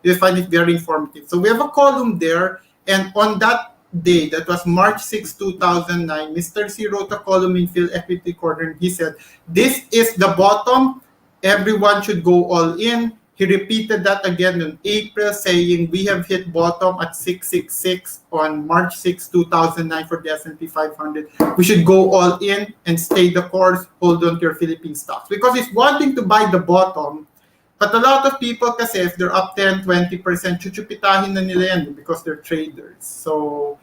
you find it very informative. So we have a column there, and on that day, that was March 6, 2009, Mr. C wrote a column in PhilEquity Corner. He said, "This is the bottom. Everyone should go all in." He repeated that again in April, saying we have hit bottom at 666 on March 6, 2009 for the S&P 500. We should go all in and stay the course, hold on to your Philippine stocks. Because it's one thing to buy the bottom, but a lot of people kasi if they're up 10, 20%, chuchupitahin na nila yan because they're traders. So,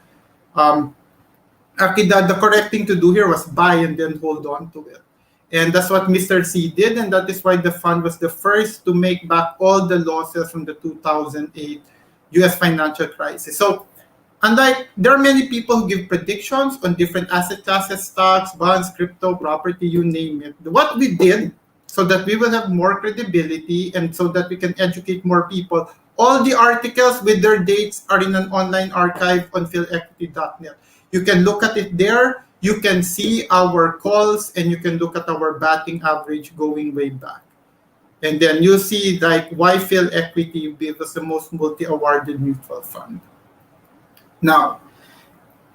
actually the correct thing to do here was buy and then hold on to it. And that's what Mr. C did, and that is why the fund was the first to make back all the losses from the 2008 US financial crisis. So, unlike, there are many people who give predictions on different asset classes, stocks, bonds, crypto, property, you name it. What we did, so that we will have more credibility and so that we can educate more people, all the articles with their dates are in an online archive on philequity.net. You can look at it there. You can see our calls and you can look at our batting average going way back. And then you see like why PhilEquity was the most multi-awarded mutual fund. Now,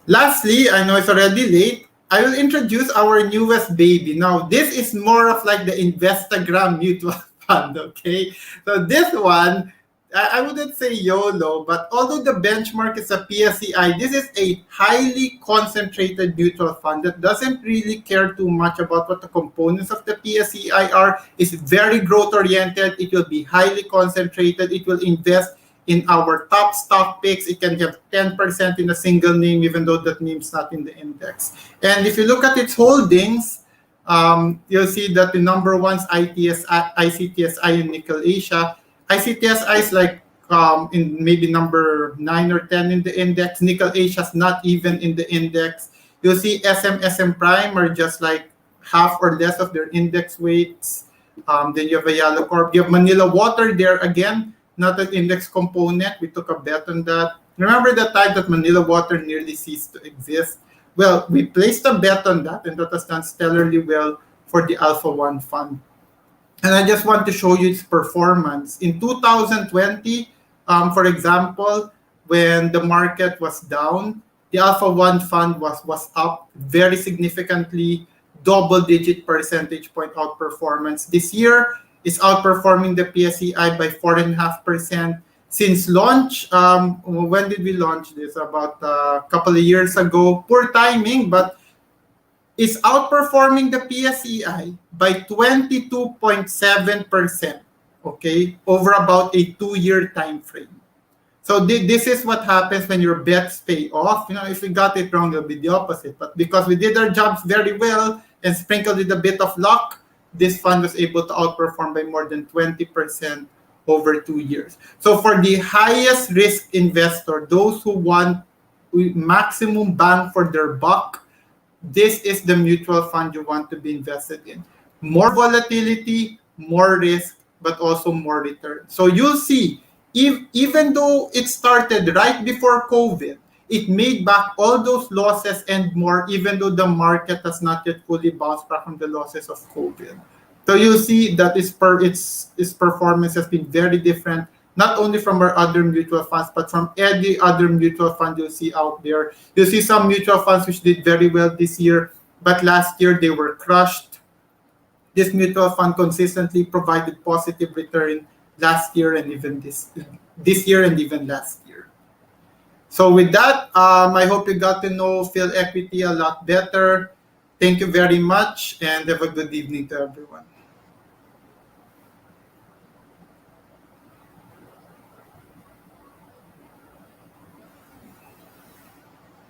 lastly, I know it's already late. I will introduce our newest baby. Now, this is more of like the Investagram mutual fund, okay? So this one, I wouldn't say YOLO, but although the benchmark is a PSEI, this is a highly concentrated mutual fund that doesn't really care too much about what the components of the PSEI are. It's very growth-oriented. It will be highly concentrated. It will invest in our top stock picks. It can have 10% in a single name, even though that name's not in the index. And if you look at its holdings, you'll see that the number one's ICTSI and Nickel Asia. ICTSI is like in maybe number 9 or 10 in the index. Nickel Asia is not even in the index. You'll see SM Prime are just like half or less of their index weights. Then you have Ayala Corp. You have Manila Water there again, not an index component. We took a bet on that. Remember the time that Manila Water nearly ceased to exist? Well, we placed a bet on that, and that has done stellarly well for the Alpha One Fund. And I just want to show you its performance. In 2020, for example, when the market was down, the Alpha One Fund was up very significantly, double-digit percentage point outperformance. This year, it's outperforming the PSEI by 4.5%. Since launch, when did we launch this? About a couple of years ago. Poor timing, but is outperforming the PSEI by 22.7%, okay, over about a 2-year time frame. So this is what happens when your bets pay off. You know, if we got it wrong, it'll be the opposite. But because we did our jobs very well and sprinkled with a bit of luck, this fund was able to outperform by more than 20% over 2 years. So for the highest risk investor, those who want maximum bang for their buck, this is the mutual fund you want to be invested in. More volatility, more risk, but also more return. So you'll see, even though it started right before COVID, it made back all those losses and more, even though the market has not yet fully bounced back from the losses of COVID. So you'll see that its performance has been very different, not only from our other mutual funds, but from any other mutual fund you'll see out there. You'll see some mutual funds which did very well this year, but last year they were crushed. This mutual fund consistently provided positive return last year and even this year and even last year. So with that, I hope you got to know PhilEquity a lot better. Thank you very much and have a good evening to everyone.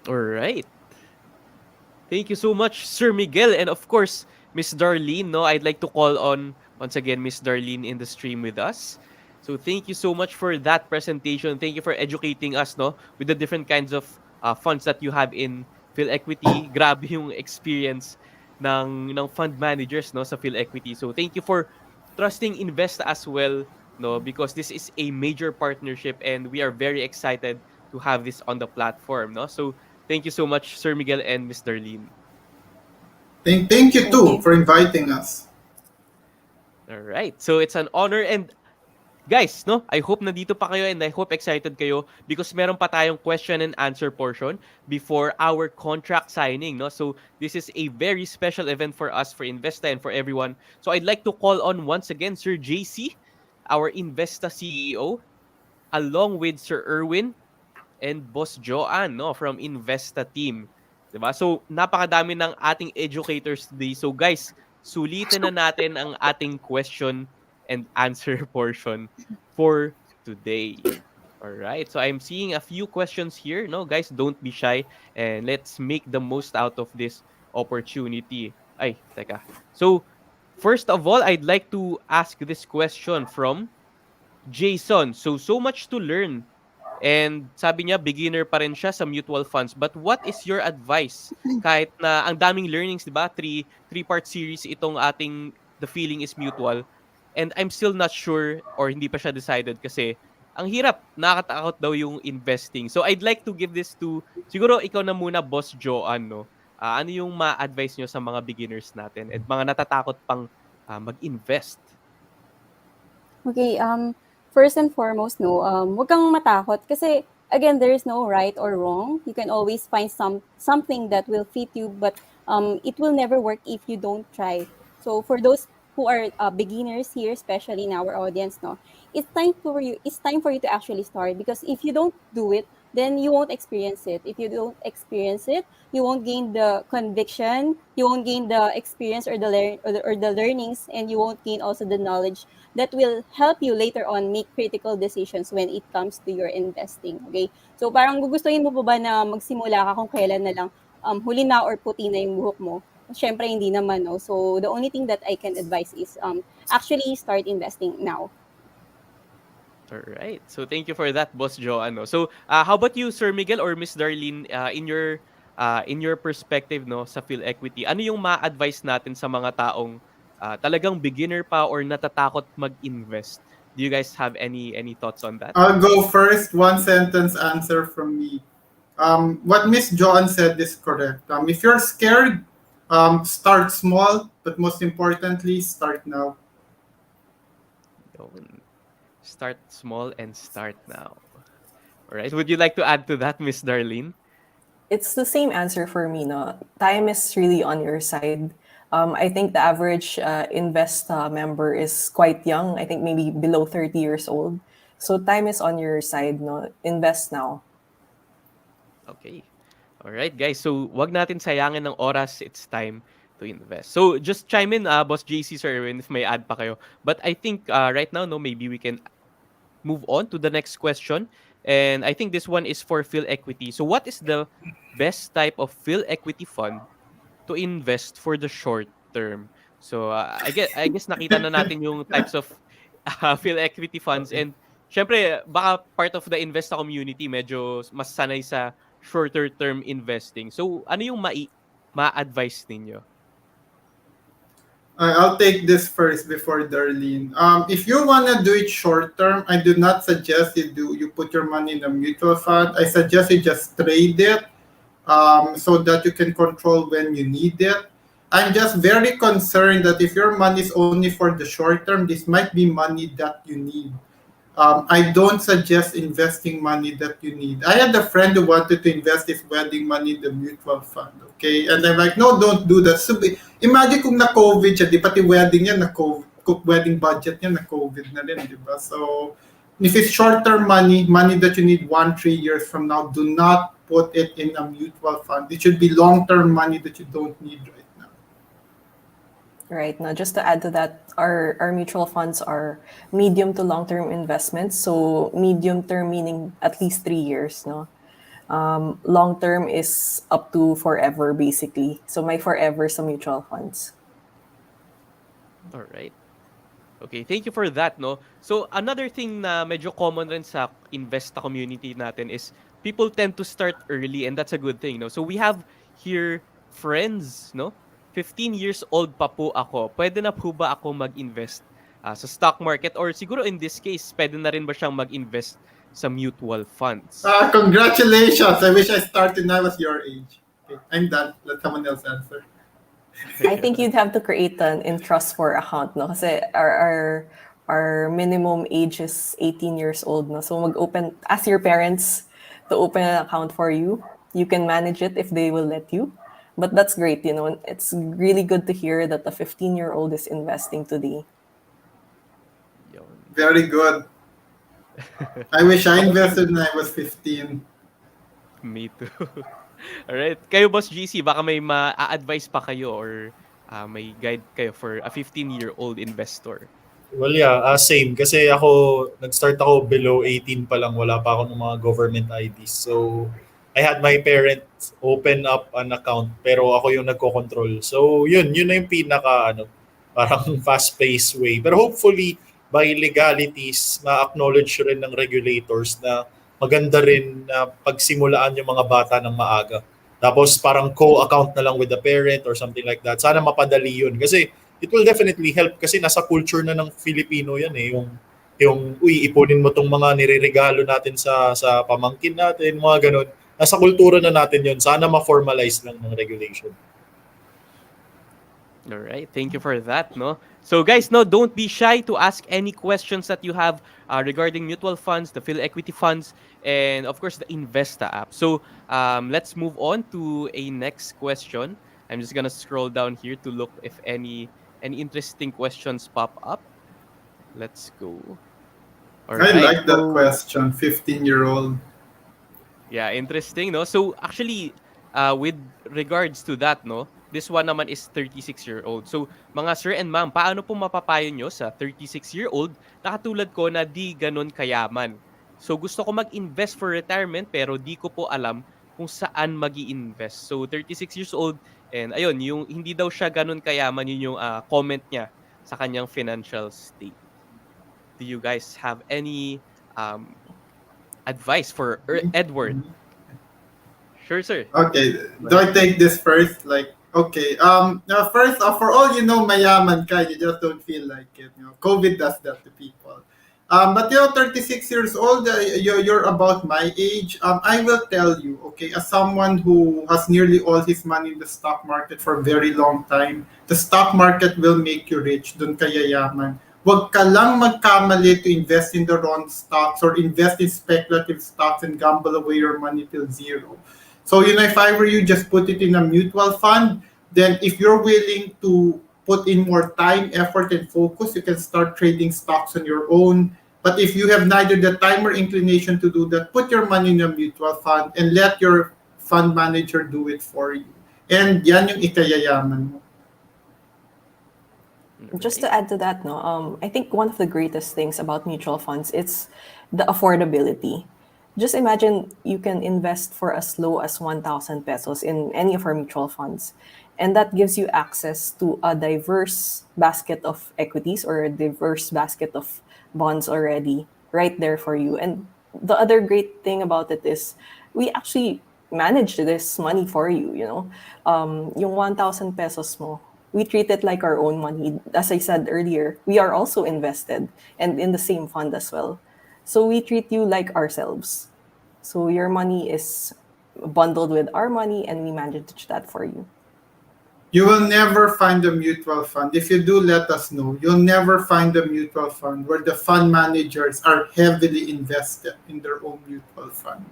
All right. Thank you so much, Sir Miguel. And of course, Miss Darlene, no, I'd like to call on, once again, Miss Darlene in the stream with us. So thank you so much for that presentation. Thank you for educating us, no, with the different kinds of funds that you have in PhilEquity. Grabe yung experience ng fund managers, no, sa PhilEquity. So thank you for trusting Investa as well no, because this is a major partnership and we are very excited to have this on the platform, no. So thank you so much, Sir Miguel and Miss Darlene. Thank you Thank too you. for inviting us. All right. So it's an honor, and guys, no, I hope nandito pa kayo and I hope excited kayo because meron pa tayong question and answer portion before our contract signing, no? So this is a very special event for us, for Investa and for everyone. So I'd like to call on once again Sir JC, our Investa CEO, along with Sir Erwin and Boss Joanne, no, from Investa team. 'Di ba? So napakadami ng ating educators today. So guys, sulitin na natin ang ating question and answer portion for today. All right. So I'm seeing a few questions here. No, guys, don't be shy and let's make the most out of this opportunity. Ay, teka. So first of all, I'd like to ask this question from Jason. So much to learn. And sabi niya, beginner pa rin siya sa mutual funds. But what is your advice? Kahit na ang daming learnings, di ba? Three-part series itong ating The Feeling is Mutual. And I'm still not sure or hindi pa siya decided kasi ang hirap, nakakatakot daw yung investing. So I'd like to give this to, siguro ikaw na muna, Boss Joanne, no? Ano yung ma-advise nyo sa mga beginners natin at mga natatakot pang mag-invest? Okay, first and foremost, no, wag kang matakot kasi again, there is no right or wrong. You can always find something that will fit you, but it will never work if you don't try. So for those who are beginners here, especially in our audience, no, it's time for you. It's time for you to actually start because if you don't do it, then you won't experience it. If you don't experience it, you won't gain the conviction, you won't gain the experience or the learnings, and you won't gain also the knowledge that will help you later on make critical decisions when it comes to your investing. Okay? So parang gugustuhin mo po ba na magsimula ka kung kailan na lang huli na or puti na yung buhok mo? Syempre hindi naman, no? So the only thing that I can advise is actually start investing now. All right. So thank you for that, Boss Joe. So how about you, Sir Miguel or Miss Darlene, in your perspective, no, sa Phil Equity, ano yung ma-advise natin sa mga taong talagang beginner pa or natatakot mag-invest? Do you guys have any thoughts on that? I'll go first. One sentence answer from me. What Miss Joan said is correct. If you're scared, start small, but most importantly, start now. Yun. Start small and start now. All right. Would you like to add to that, Miss Darlene? It's the same answer for me. No, time is really on your side. I think the average Investa member is quite young. I think maybe below 30 years old. So time is on your side. No, invest now. Okay. All right, guys. So wag natin sayangin ng oras. It's time to invest. So just chime in, Boss JC, Sir Erwin, if may add pa kayo. But I think right now, no, maybe we can move on to the next question. And I think this one is for Phil Equity. So what is the best type of Phil Equity fund to invest for the short term? So I guess nakita na natin yung types of Phil Equity funds, and syempre baka part of the Investa community medyo mas sanay sa shorter term investing. So ano yung ma-advise ninyo? I'll take this first before Darlene. If you wanna do it short term, I do not suggest you put your money in a mutual fund. I suggest you just trade it, so that you can control when you need it. I'm just very concerned that if your money is only for the short term, this might be money that you need. I don't suggest investing money that you need. I had a friend who wanted to invest his wedding money in the mutual fund, okay? And I'm like, no, don't do that. So, imagine kung na-COVID siya, di pati wedding niya, wedding budget niya, na-COVID na rin, di ba? So, if it's short-term money that you need 1-3 years from now, do not put it in a mutual fund. It should be long-term money that you don't need right now. Right. Now, just to add to that, our mutual funds are medium to long-term investments. So medium term meaning at least 3 years. No, long-term is up to forever, basically. So my forever sa mutual funds. All right. Okay, thank you for that, no? So, another thing na medyo common rin sa Investa community natin is people tend to start early, and that's a good thing, no? So, we have here friends, no? 15 years old pa po ako. Pwede na po ba ako mag-invest? sa stock market, or siguro in this case, pwede na rin ba siyang mag-invest sa mutual funds? Congratulations! I wish I started when I was your age. Okay, I'm done. Let someone else answer. I think you'd have to create an in-trust for account, no? Kasi our minimum age is 18 years old, no? So ask your parents to open an account for you. You can manage it if they will let you. But that's great, you know. It's really good to hear that a 15-year-old is investing today. Yun. Very good. I wish I invested when I was 15. Me too. Alright. Kayo, Boss GC, baka may ma-advise pa kayo or may guide kayo for a 15-year-old investor? Well, yeah, same. Kasi nag-start ako below 18 pa lang. Wala pa ako ng mga government IDs. So, I had my parents open up an account pero ako yung nagko-control. So, yun na yung parang fast-paced way. Pero hopefully, by legalities, ma-acknowledge rin ng regulators na maganda rin na pagsimulaan yung mga bata ng maaga. Tapos parang co-account na lang with the parent or something like that. Sana mapadali yun. Kasi it will definitely help kasi nasa culture na ng Filipino yan eh. Yung ipunin mo tong mga nireregalo natin sa pamangkin natin, mga ganun. Nasa kultura na natin yun. Sana ma-formalize lang ng regulation. Alright, thank you for that, no? So guys, no, don't be shy to ask any questions that you have regarding mutual funds, the PhilEquity funds, and of course the Investa app. So let's move on to a next question. I'm just gonna scroll down here to look if any interesting questions pop up. Let's go. I like that question, 15-year-old. Yeah, interesting, no? So actually, with regards to that, no, this one naman is 36-year-old. So, mga sir and ma'am, paano po mapapayo nyo sa 36-year-old na katulad ko na di ganun kayaman? So, gusto ko mag-invest for retirement pero di ko po alam kung saan mag-i-invest. So, 36 years old and ayun, yung hindi daw siya ganun kayaman, yun yung comment niya sa kanyang financial state. Do you guys have any advice for Edward? Sure, sir. Okay, do I take this first? Okay. First, for all you know, mayaman ka, you just don't feel like it. You know, COVID does that to people. But 36 years old, you're about my age. I will tell you, okay, as someone who has nearly all his money in the stock market for a very long time, the stock market will make you rich. Dun ka yayaman. Huwag ka lang magkamali to invest in the wrong stocks or invest in speculative stocks and gamble away your money till zero. So, if I were you, just put it in a mutual fund. Then if you're willing to put in more time, effort, and focus, you can start trading stocks on your own. But if you have neither the time or inclination to do that, put your money in a mutual fund and let your fund manager do it for you. And yan yung ikayayaman mo. Just to add to that, no, I think one of the greatest things about mutual funds is the affordability. Just imagine you can invest for as low as 1,000 pesos in any of our mutual funds. And that gives you access to a diverse basket of equities or a diverse basket of bonds already right there for you. And the other great thing about it is we actually manage this money for you, Yung 1,000 pesos mo, we treat it like our own money. As I said earlier, we are also invested and in the same fund as well. So we treat you like ourselves. So your money is bundled with our money and we manage that for you. You will never find a mutual fund. If you do, let us know. You'll never find a mutual fund where the fund managers are heavily invested in their own mutual fund.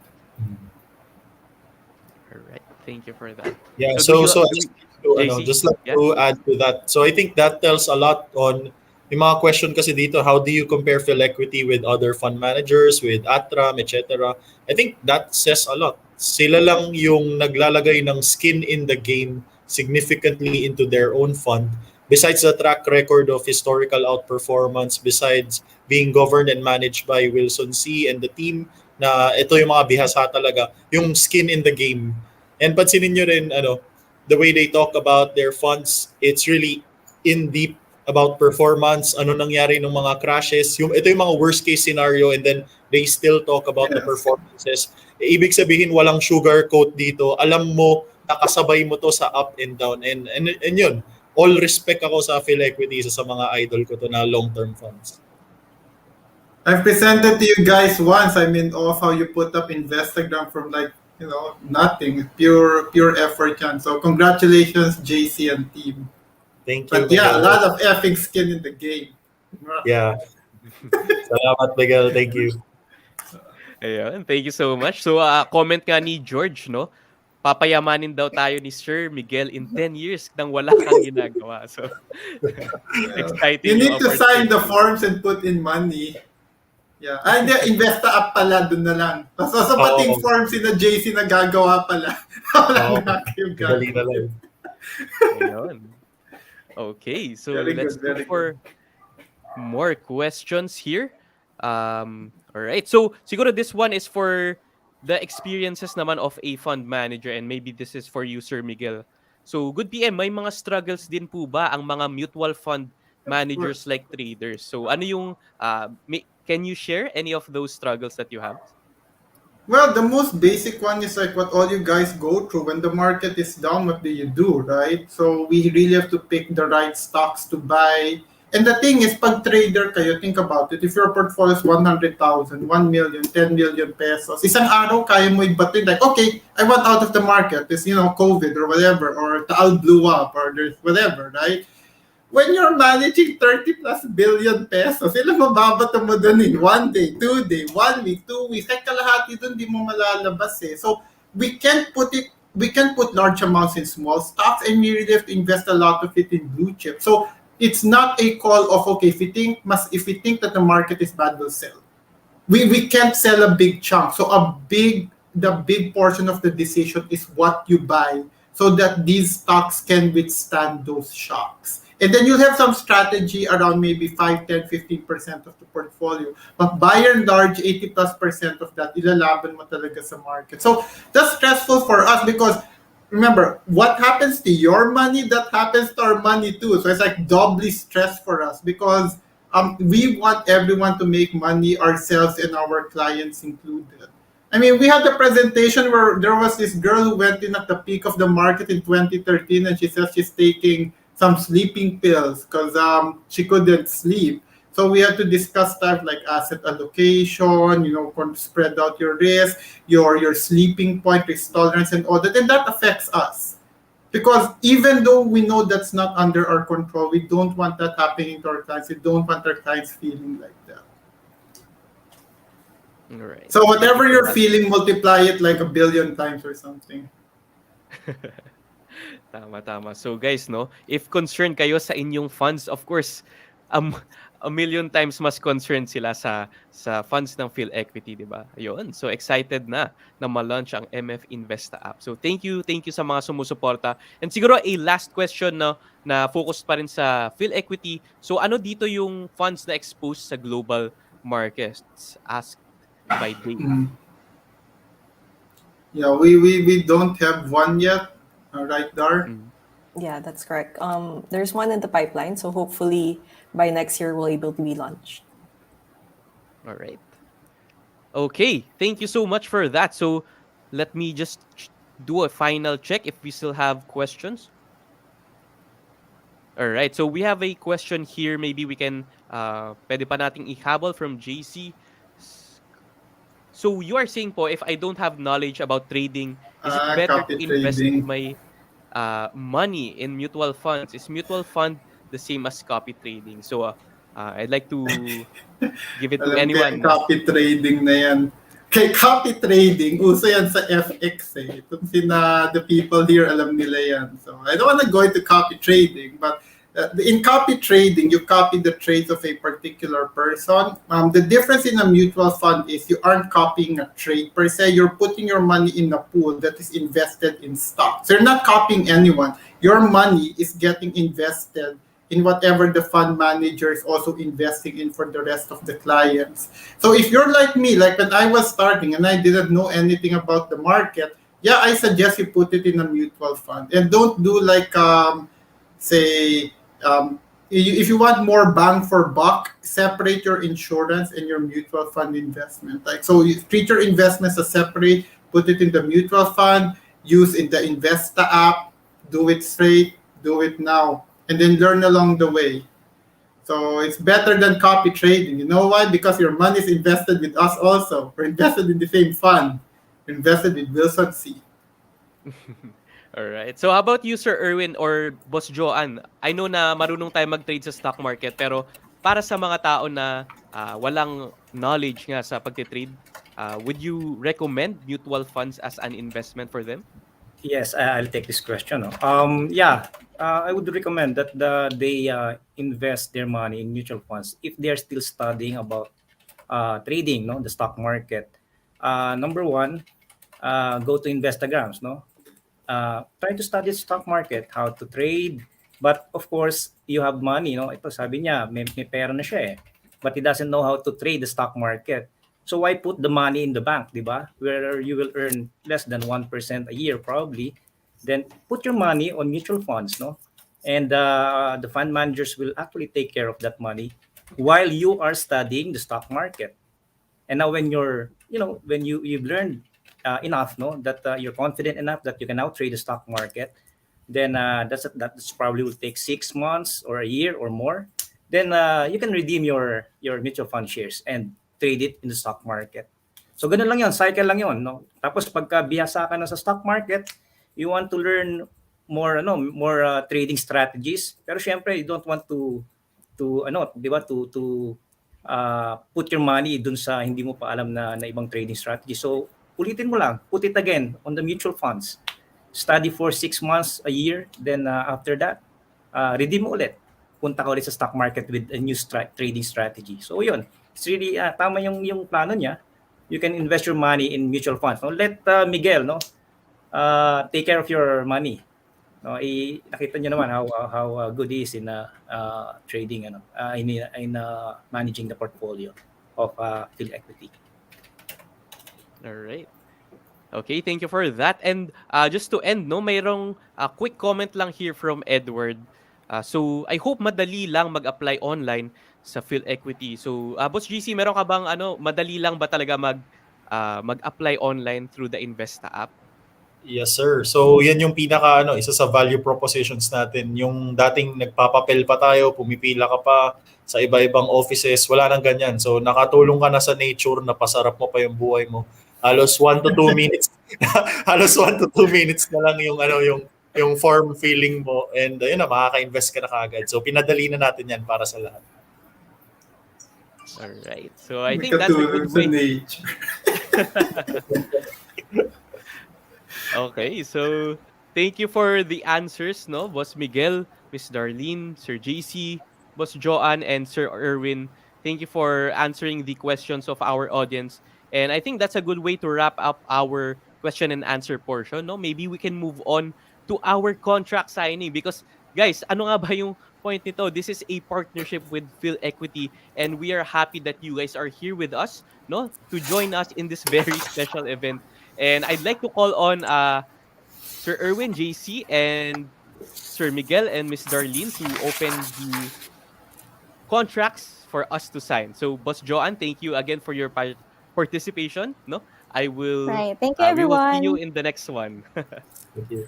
All right. Thank you for that. Yeah, just like to add to that. So I think that tells a lot on yung mga question kasi dito, how do you compare PhilEquity with other fund managers, with Atram, etc. I think that says a lot. Sila lang yung naglalagay ng skin in the game significantly into their own fund. Besides the track record of historical outperformance, besides being governed and managed by Wilson C. and the team, na ito yung mga bihasa talaga, yung skin in the game. And pansinin nyo rin, the way they talk about their funds, it's really in deep about performance, ano nangyari ng mga crashes. Ito yung mga worst case scenario and then they still talk about the performances. Ibig sabihin, walang sugar coat dito. Alam mo, nakasabay mo to sa up and down. And yun, all respect ako sa PhilEquity, isa sa mga idol ko to na long-term funds. I've presented to you guys once. I mean, of how you put up Instagram from like, nothing, pure effort yan. So congratulations, JC and team. Thank you. But yeah, a Miguel. lot of effing skin in the game. Yeah. Salamat, Miguel. Thank you. Ayun, thank you so much. So, comment nga ni George, no? Papayamanin daw tayo ni Sir Miguel in 10 years nang wala kang ginagawa. So, exciting. You need yung to sign the opportunity. forms and put in money. Yeah. Hindi, Investa app pala, dun na lang. So, sa pating Oo. forms na JC na gagawa pala. Wala Oo. na kayo Dali na gagawin. lang. Ayun. Okay, so Very let's good, go very for more questions here. All right. So, siguro this one is for the experiences naman of a fund manager, and maybe this is for you, Sir Miguel. So, good PM, may mga struggles din po ba ang mga mutual fund managers like traders? So, ano yung can you share any of those struggles that you have? Well, the most basic one is like what all you guys go through. When the market is down, what do you do, right? So we really have to pick the right stocks to buy. And the thing is, pag trader kayo, think about it. If your portfolio is 100,000, 1 million, 10 million pesos, isang araw kaya mo ibatin like, okay, I want out of the market. It's, COVID or whatever, or Taal blew up, or there's whatever, right? When you're managing 30 plus billion pesos, ilang mababato mo dun in 1 day, 2 day, 1 week, 2 weeks, kahit kalahati dun di mo malalabas eh. So we can put large amounts in small stocks, and we really have to invest a lot of it in blue chip. So it's not a call of, okay, if we think that the market is bad, we'll sell. We can't sell a big chunk. So the big portion of the decision is what you buy, so that these stocks can withstand those shocks. And then you'll have some strategy around maybe 5, 10, 15% of the portfolio. But by and large, 80+% of that, ilalaban mo talaga sa market. So that's stressful for us because, remember, what happens to your money, that happens to our money too. So it's like doubly stress for us because we want everyone to make money, ourselves and our clients included. I mean, we had a presentation where there was this girl who went in at the peak of the market in 2013, and she says she's taking some sleeping pills because she couldn't sleep. So we had to discuss stuff like asset allocation, spread out your risk, your sleeping point, risk tolerance, and all that. And that affects us. Because even though we know that's not under our control, we don't want that happening to our clients. We don't want our clients feeling like that. All right. So whatever you're feeling, multiply it like 1 billion times or something. Tama. So guys, no, if concerned kayo sa inyong funds, of course, a million times mas concerned sila sa funds ng PhilEquity, di ba? Ayun. So excited na ma-launch ang MF Investa app. So thank you sa mga sumusuporta. And siguro a last question na focused pa rin sa PhilEquity. So ano dito yung funds na exposed sa global markets? Asked by Dave. Yeah, we don't have one yet. Right, Dar? Yeah, that's correct. There's one in the pipeline, so hopefully by next year we'll able to be launched. All right. Okay, thank you so much for that. So let me just do a final check if we still have questions. All right, so we have a question here. Maybe we can pwede pa nating ihabol from JC. So you are saying po, if I don't have knowledge about trading, is it better to invest my money in mutual funds? Is mutual fund the same as copy trading? So I'd like to give it to anyone. Copy trading na yan. Kay copy trading, uso yan sa FX eh. Itong the people here, alam nila yan. So I don't want to go into copy trading, but in copy trading, you copy the trades of a particular person. The difference in a mutual fund is you aren't copying a trade per se. You're putting your money in a pool that is invested in stocks. So you're not copying anyone. Your money is getting invested in whatever the fund manager is also investing in for the rest of the clients. So if you're like me, like when I was starting and I didn't know anything about the market, yeah, I suggest you put it in a mutual fund. And don't do like, if you want more bang for buck, separate your insurance and your mutual fund investment. Like, so you treat your investments as separate, put it in the mutual fund, use in the Investa app, do it straight, do it now. and then learn along the way. So it's better than copy trading. You know why? Because your money is invested with us also. We're invested in the same fund. We're invested with Wilson C. All right. So how about you, Sir Erwin or Boss Joanne? I know na marunong tayo mag-trade sa stock market, pero para sa mga tao na walang knowledge nga sa pagtitrade, would you recommend mutual funds as an investment for them? Yes, I'll take this question. No? I would recommend that they invest their money in mutual funds if they are still studying about trading, no, the stock market. Number one, go to Instagrams, no. Try to study the stock market, how to trade. But of course, you have money, no. Ito sabi niya, may pera na siya eh. But he doesn't know how to trade the stock market. So why put the money in the bank, di ba? Where you will earn less than 1% a year probably. Then put your money on mutual funds, no? And the fund managers will actually take care of that money while you are studying the stock market. And now when you've learned enough, no, that you're confident enough that you can now trade the stock market, then that's probably will take 6 months or a year or more. Then you can redeem your mutual fund shares and trade it in the stock market. So ganun lang 'yon, cycle lang 'yon, no. Tapos pagka bihasa ka na sa stock market, you want to learn more trading strategies. Pero syempre you don't want to 'di ba, to put your money dun sa hindi mo pa alam na ibang trading strategy. So ulitin mo lang, put it again on the mutual funds. Study for 6 months, a year, then after that, redeem mo ulit. Punta ka ulit sa stock market with a new trading strategy. So yun, it's really tama yung plano niya. You can invest your money in mutual funds. No? Let Miguel, no, take care of your money. No, nakita niyo naman how good he is in trading, in managing the portfolio of PhilEquity. All right. Okay, thank you for that. And just to end, no, mayroong quick comment lang here from Edward. So I hope madali lang mag-apply online sa PhilEquity. So Boss GC, meron ka bang madali lang ba talaga mag-apply online through the Investa app? Yes, sir. So, yan yung isa sa value propositions natin. Yung dating nagpapapel pa tayo, pumipila ka pa sa iba-ibang offices, wala nang ganyan. So, nakatulong ka na sa nature, napasarap mo pa yung buhay mo. Halos 1 to 2 minutes. Halos 1 to 2 minutes na lang yung form filling mo, and ayun na, makaka-invest ka na kagad. So, pinadali na natin yan para sa lahat. All right. So, I think that's a good way. Okay, so thank you for the answers, no? Boss Miguel, Miss Darlene, Sir JC, Boss Joanne, and Sir Erwin. Thank you for answering the questions of our audience. And I think that's a good way to wrap up our question and answer portion, no? Maybe we can move on to our contract signing because, guys, ano nga ba yung point nito? This is a partnership with PhilEquity, and we are happy that you guys are here with us, no? To join us in this very special event. And I'd like to call on Sir Erwin, JC, and Sir Miguel and Miss Darlene to open the contracts for us to sign. So, Boss Joanne, thank you again for your participation. No, I will. Right. Thank you, We will see you everyone. in the next one. Thank you.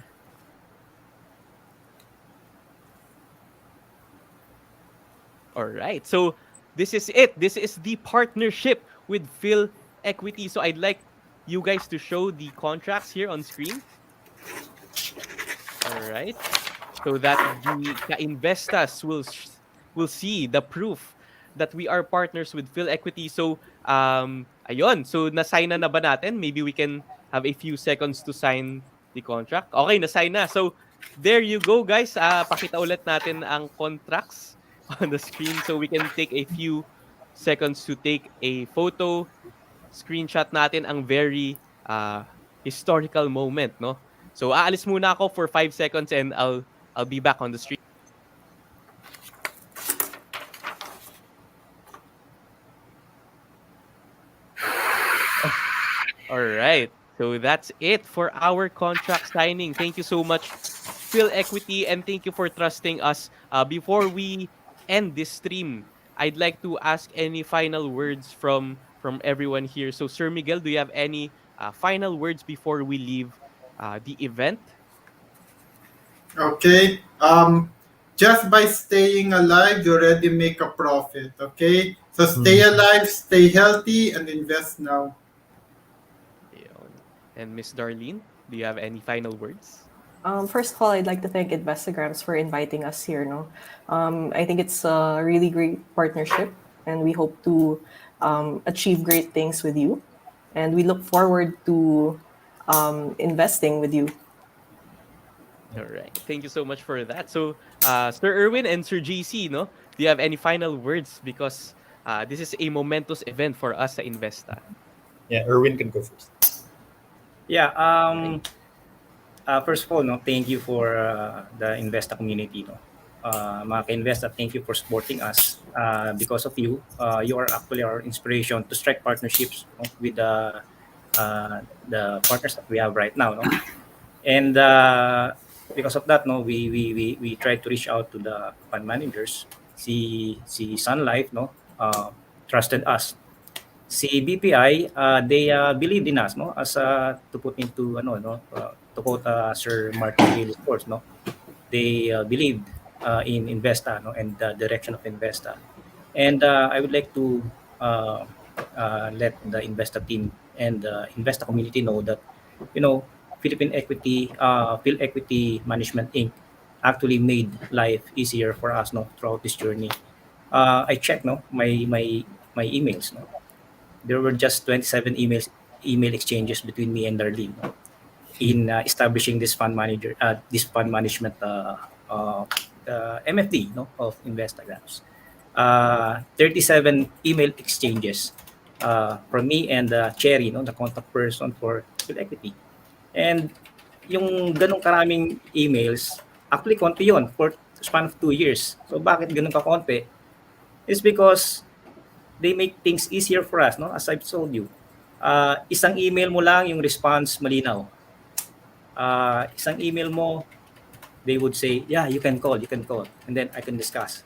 All right. So this is it. This is the partnership with PhilEquity. So I'd like you guys to show the contracts here on screen. All right. So that the ka-investas will see the proof that we are partners with PhilEquity. So ayun. So na-sign na ba natin? Maybe we can have a few seconds to sign the contract. Okay, na-sign na. So there you go, guys. Pakita ulit natin ang contracts on the screen so we can take a few seconds to take a photo, screenshot natin ang very historical moment, no? So aalis muna ako for 5 seconds and I'll be back on the stream. All right. So that's it for our contract signing. Thank you so much, PhilEquity, and thank you for trusting us. Before we end this stream, I'd like to ask any final words from everyone here. So, Sir Miguel, do you have any final words before we leave the event? Okay. just by staying alive, you already make a profit. Okay? So stay alive, stay healthy, and invest now. Ayun. And Miss Darlene, do you have any final words? First of all, I'd like to thank Investagrams for inviting us here. No, I think it's a really great partnership, and we hope to achieve great things with you. And we look forward to investing with you. All right. Thank you so much for that. So, Sir Erwin and Sir GC, no, do you have any final words? Because this is a momentous event for us sa Investa. Yeah, Erwin can go first. Yeah. First of all, no, thank you for the Investa community. No, mga ka-Investa, thank you for supporting us. Because of you, you are actually our inspiration to strike partnerships, no, with the partners that we have right now. No, and because of that, no, we try to reach out to the fund managers. Si Sun Life, no, trusted us. Si BPI, they believed in us, no, as to put into to quote Sir Martin Bailey's words, no, they believed in Investa, no, and the direction of Investa. And I would like to let the Investa team and the Investa community know that, PhilEquity Management Inc. actually made life easier for us, no, throughout this journey. I checked, no, my emails, no. There were just 27 email exchanges between me and Darlene, no, in establishing this fund management MFD, no, of Investagrams. 37 email exchanges from me and Cherry, no, the contact person for PhilEquity. And yung ganong karaming emails, actually konti yon for span of 2 years. So bakit ganun ka konti? It's because they make things easier for us, no? As I've told you. Isang email mo lang, yung response malinaw. Isang email mo, they would say, yeah, you can call, and then I can discuss.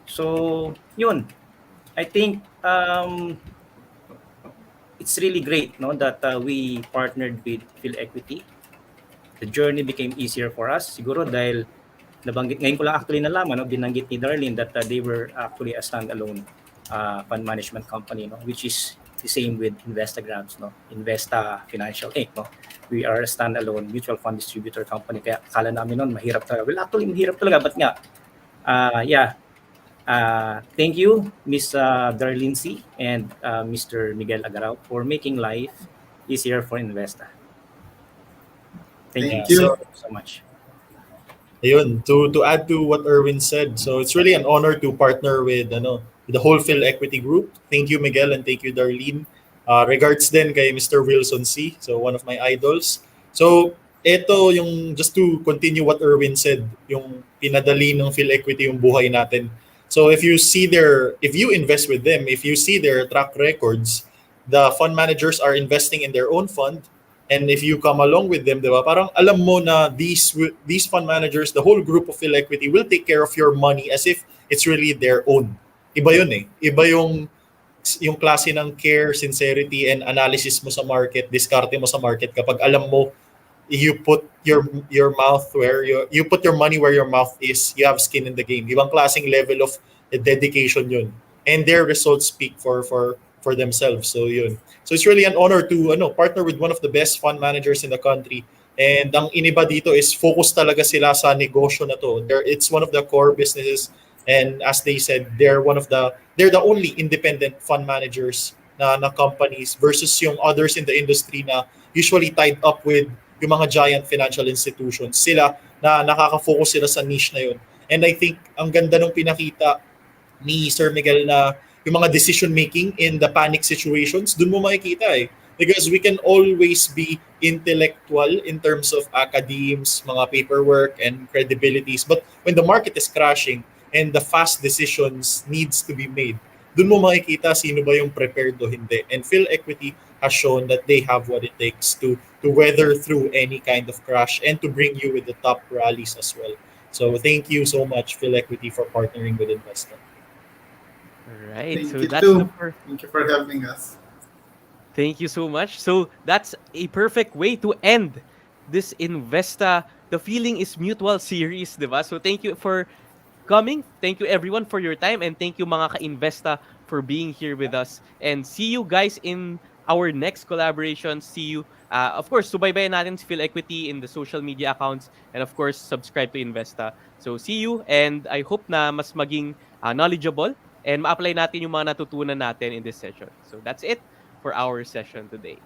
So, yun. I think it's really great, no, that we partnered with PhilEquity. The journey became easier for us. Siguro dahil nabanggit, ngayon ko lang actually nalaman, no, binanggit ni Darlene that they were actually a standalone fund management company, no, which is the same with Investagrams, no, Investa Financial Inc. No, we are a standalone mutual fund distributor company. Kaya akala namin noon mahirap talaga. Well, actually mahirap talaga, but nga, thank you, Miss Darlene C. and Mr. Miguel Aguero for making life easier for Investa. Thank you so much. Ayun, to add to what Erwin said, so it's really an honor to partner with the whole PhilEquity group. Thank you, Miguel, and thank you, Darlene. Regards din kay Mr. Wilson C., so one of my idols. So, ito yung, just to continue what Erwin said, yung pinadali ng PhilEquity yung buhay natin. So if you invest with them, if you see their track records, the fund managers are investing in their own fund. And if you come along with them, diba, parang alam mo na these fund managers, the whole group of PhilEquity will take care of your money as if it's really their own. Iba yun eh. Iba yung klase ng care, sincerity, and analysis mo sa market, diskarte mo sa market kapag alam mo you put your mouth where you put your money where your mouth is. You have skin in the game. Ibang klaseng level of dedication yun. And their results speak for themselves. So yun. So it's really an honor to partner with one of the best fund managers in the country. And ang iniba dito is focus talaga sila sa negosyo na to. It's one of the core businesses, and as they said, they're the only independent fund managers na companies versus yung others in the industry na usually tied up with yung mga giant financial institutions. Sila na nakaka-focus sila sa niche na yun. And I think ang ganda nung pinakita ni Sir Miguel na yung mga decision making in the panic situations, dun mo makikita eh. Because we can always be intellectual in terms of academes, mga paperwork, and credibilities. But when the market is crashing and the fast decisions needs to be made, dun mo makikita sino ba yung prepared o hindi. And PhilEquity has shown that they have what it takes to weather through any kind of crash and to bring you with the top rallies as well. So thank you so much, PhilEquity, for partnering with Investa. Right. Thank So you that's too. the Thank you for having us. Thank you so much. So that's a perfect way to end this Investa The Feeling is Mutual series, diba? So thank you for coming. Thank you everyone for your time, and thank you mga ka-investa for being here with us. And see you guys in our next collaboration. See you. Of course, subaybayan natin si Phil Equity in the social media accounts, and of course, subscribe to Investa. So see you, and I hope na mas maging knowledgeable and ma-apply natin yung mga natutunan natin in this session. So that's it for our session today.